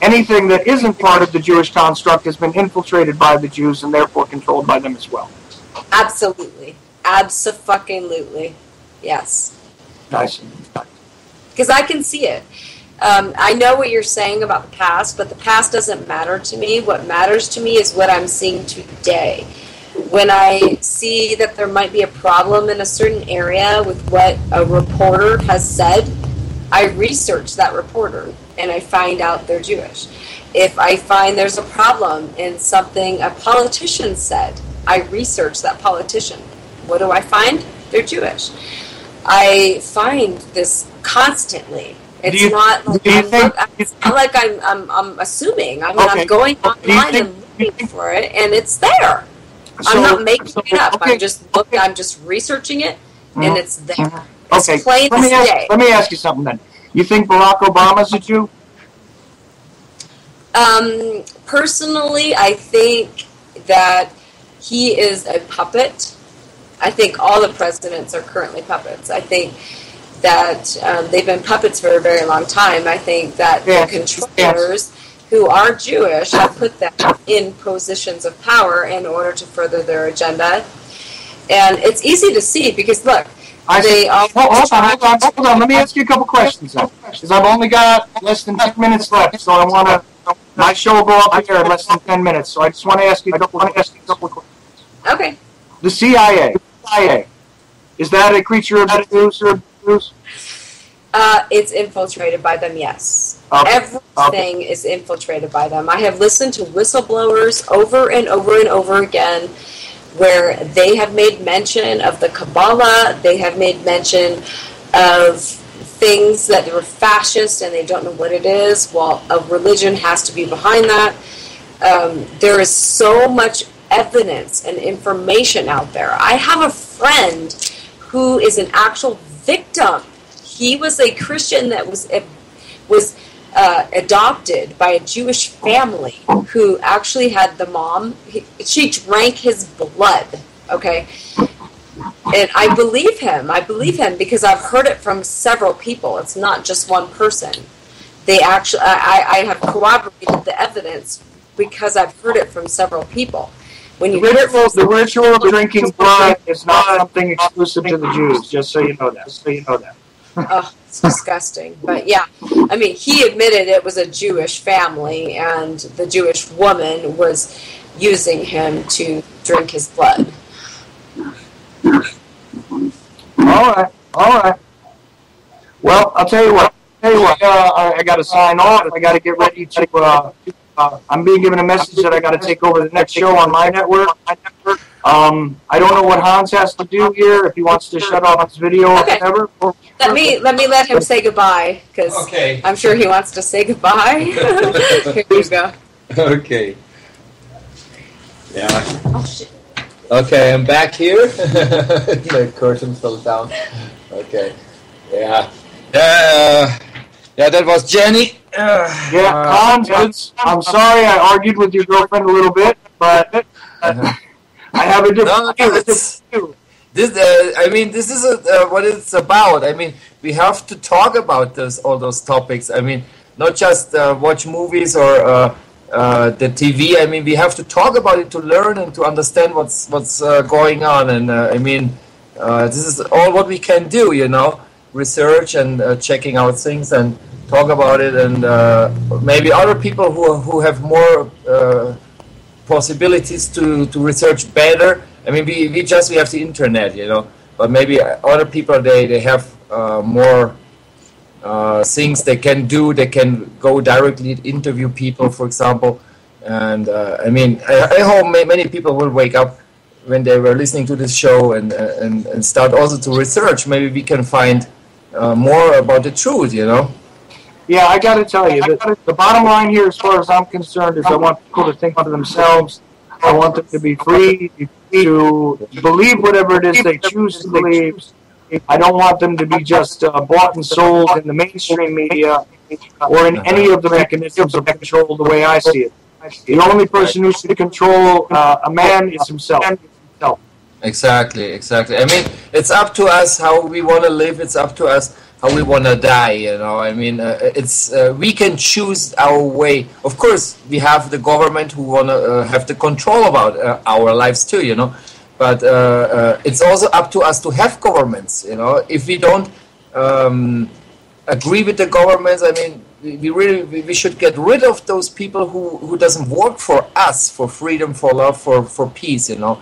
anything that isn't part of the Jewish construct has been infiltrated by the Jews and therefore controlled by them as well. Absolutely. Abso-fucking-lutely. Yes. Nice. Because I can see it. I know what you're saying about the past, but the past doesn't matter to me. What matters to me is what I'm seeing today. When I see that there might be a problem in a certain area with what a reporter has said, I research that reporter and I find out they're Jewish. If I find there's a problem in something a politician said, I research that politician. What do I find? They're Jewish. I find this constantly. It's not like I'm assuming. I mean, I'm going online and looking for it, and it's there. I'm not making it up. I'm just researching it, and it's there. It's plain as day. Let me ask you something then. You think Barack Obama's a Jew? Personally, I think that he is a puppet. I think all the presidents are currently puppets. I think that they've been puppets for a very long time. I think that the controllers who are Jewish have put them in positions of power in order to further their agenda. And it's easy to see because, look, hold on. Let me ask you a couple questions then. Because I've only got less than 10 minutes left, so I want to... My show will go up here in less than 10 minutes, so I just want to ask you a couple of questions. Okay. The CIA, is that a creature of the Jews? It's infiltrated by them, yes. Okay. Everything is infiltrated by them. I have listened to whistleblowers over and over and over again where they have made mention of the Kabbalah, they have made mention of things that were fascist and they don't know what it is. Well, a religion has to be behind that. There is so much evidence and information out there. I have a friend who is an actual victim. He was a Christian that was adopted by a Jewish family who actually had the mom. She drank his blood, okay? And I believe him. I believe him because I've heard it from several people. It's not just one person. They actually, I have corroborated the evidence because I've heard it from several people. When you the ritual of drinking blood is not something exclusive to the Jews, just so you know that. Oh, it's disgusting. But yeah, I mean, he admitted it was a Jewish family and the Jewish woman was using him to drink his blood. All right. Well, I'll tell you what. I got to sign off. I got to get ready to... I'm being given a message that I got to take over the next show on my network. I don't know what Hans has to do here, if he wants to shut off his video or whatever. Let me let him say goodbye, because I'm sure he wants to say goodbye. Here you go. Okay. Yeah. Oh, shit. Okay, I'm back here. The curtain fell down. Okay. Yeah. Yeah, that was Jenny. Hans, I'm sorry I argued with your girlfriend a little bit, but I have a different view. This is what it's about. I mean, we have to talk about all those topics. I mean, not just watch movies or the TV. I mean, we have to talk about it to learn and to understand what's going on. And this is all what we can do. Research and checking out things and talk about it. And maybe other people who have more possibilities to research better. I mean, we have the internet, but maybe other people, they have more things they can do. They can go directly interview people, for example. And I hope many people will wake up when they were listening to this show and start also to research. Maybe we can find more about the truth, Yeah, I got to tell you, the bottom line here, as far as I'm concerned, is I want people to think for themselves. I want them to be free to believe whatever it is they choose to believe. I don't want them to be just bought and sold in the mainstream media or in any of the mechanisms of control the way I see it. The only person who should control a man is himself. Exactly. I mean, it's up to us how we want to live. It's up to us how we want to die. You know, I mean, we can choose our way. Of course, we have the government who want to have the control about our lives too. You know, but it's also up to us to have governments. You know, if we don't agree with the governments, I mean, we should get rid of those people who doesn't work for us, for freedom, for love, for peace. You know.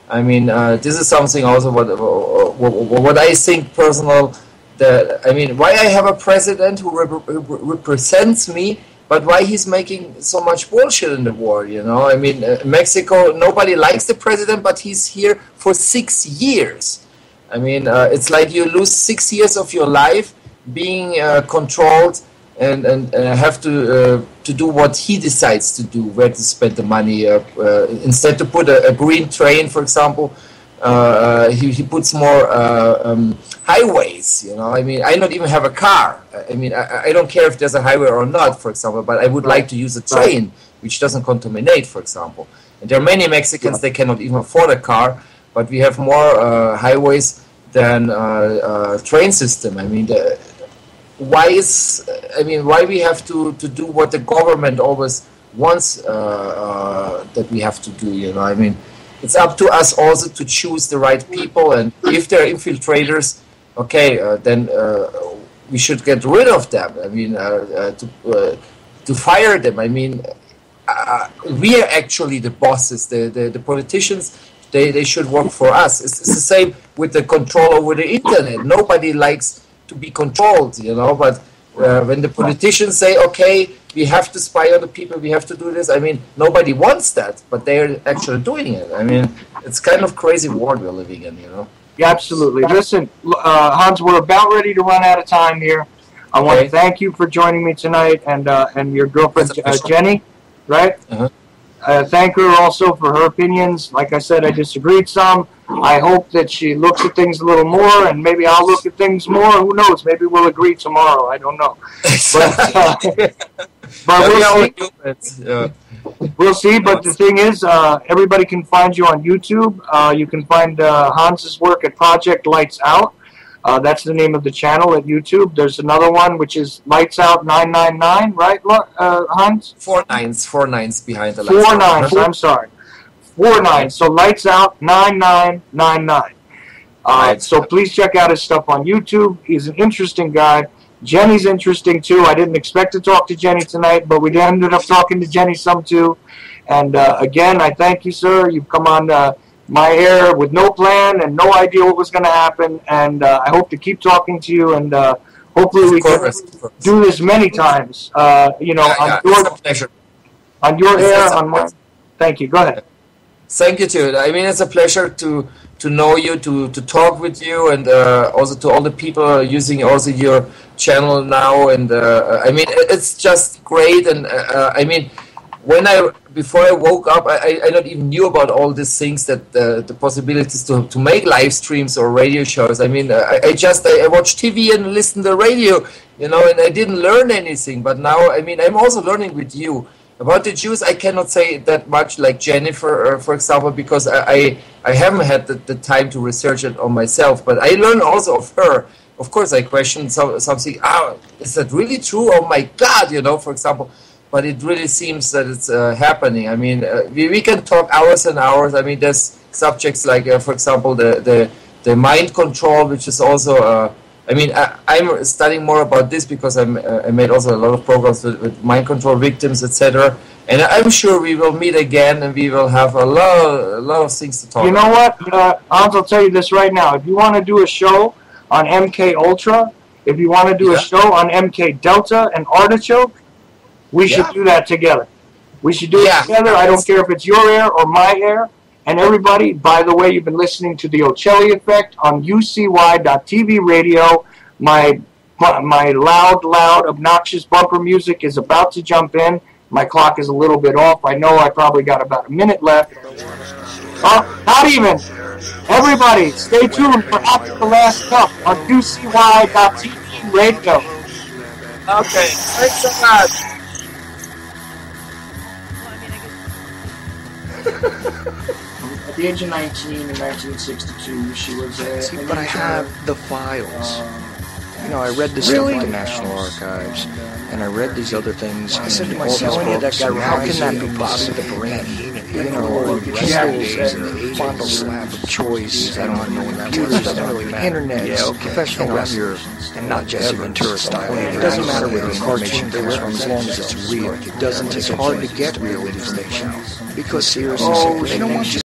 I mean, this is something also what I think personal. I mean, why I have a president who represents me, but why he's making so much bullshit in the war, you know? I mean, Mexico, nobody likes the president, but he's here for 6 years. I mean, it's like you lose 6 years of your life being controlled and have to do what he decides to do, where to spend the money. Instead to put a green train, for example, he puts more highways. You know, I mean, I don't even have a car. I mean, I don't care if there's a highway or not, for example, but I would like to use a train which doesn't contaminate, for example. And there are many Mexicans, they cannot even afford a car, but we have more highways than train system. I mean, why we have to do what the government always wants that we have to do, you know? I mean, it's up to us also to choose the right people, and if they're infiltrators, okay, then we should get rid of them. I mean, to fire them. I mean, we are actually the bosses. The politicians, they should work for us. It's the same with the control over the internet. Nobody likes to be controlled, you know, but when the politicians say, okay, we have to spy on the people, we have to do this, I mean, nobody wants that, but they're actually doing it. I mean, it's kind of crazy world we're living in, you know. Yeah, absolutely. Listen, Hans, we're about ready to run out of time here. I want to thank you for joining me tonight, and your girlfriend, Jenny, right? Uh-huh. Thank her also for her opinions. Like I said, I disagreed some. I hope that she looks at things a little more, and maybe I'll look at things more. Who knows? Maybe we'll agree tomorrow. I don't know. But we'll see. But the thing is, everybody can find you on YouTube. You can find Hans's work at Project Lights Out. That's the name of the channel at YouTube. There's another one which is Lights Out 999, right, Hans? 4 nines behind the lights. 4 nines. I'm sorry, 4 nines. So Lights Out 9999. So please check out his stuff on YouTube. He's an interesting guy. Jenny's interesting too. I didn't expect to talk to Jenny tonight, but we ended up talking to Jenny some too. And again, I thank you, sir. You've come on my air with no plan and no idea what was going to happen. And I hope to keep talking to you, and hopefully we can do this many times. You know, on your air, on my. Thank you. Go ahead. Thank you too. I mean, it's a pleasure to know you, to talk with you, and also to all the people using also your channel now. And I mean, it's just great. And I mean, before I woke up, I not even knew about all these things, that the possibilities to make live streams or radio shows. I mean, I watch TV and listen to radio, you know, and I didn't learn anything. But now, I mean, I'm also learning with you. About the Jews, I cannot say that much like Jennifer, for example, because I haven't had the time to research it on myself. But I learned also of her. Of course, I questioned something. Is that really true? Oh my God, you know, for example. But it really seems that it's happening. I mean, we can talk hours and hours. I mean, there's subjects like, for example, the mind control, which is also. I mean, I'm studying more about this because I made also a lot of programs with mind control victims, etc. And I'm sure we will meet again, and we will have a lot of things to talk about. You know what, Hans, I'll tell you this right now. If you want to do a show on MK Ultra, if you want to do a show on MK Delta and Artichoke, we should do that together. We should do it together. I don't care if it's your air or my air. And everybody, by the way, you've been listening to the Ochelli Effect on UCY.TV radio. My loud, obnoxious bumper music is about to jump in. My clock is a little bit off. I know I probably got about a minute left. Oh, not even. Everybody, stay tuned for After the Last Cup on QCY.TV radio. Okay, thanks so much. At the age of 19 in 1962, she was See, but I have the files. You know, I read this stuff at the National Archives, and I read these other things. I said to myself, how can that be possible? You know, pistols and fondle slab of choice, and the internet, professional wrestlers, and not Jesse Ventura style. It doesn't matter whether the cartoon comes from, as long as it's real. It doesn't. It's hard to get real information because seriously, they don't want you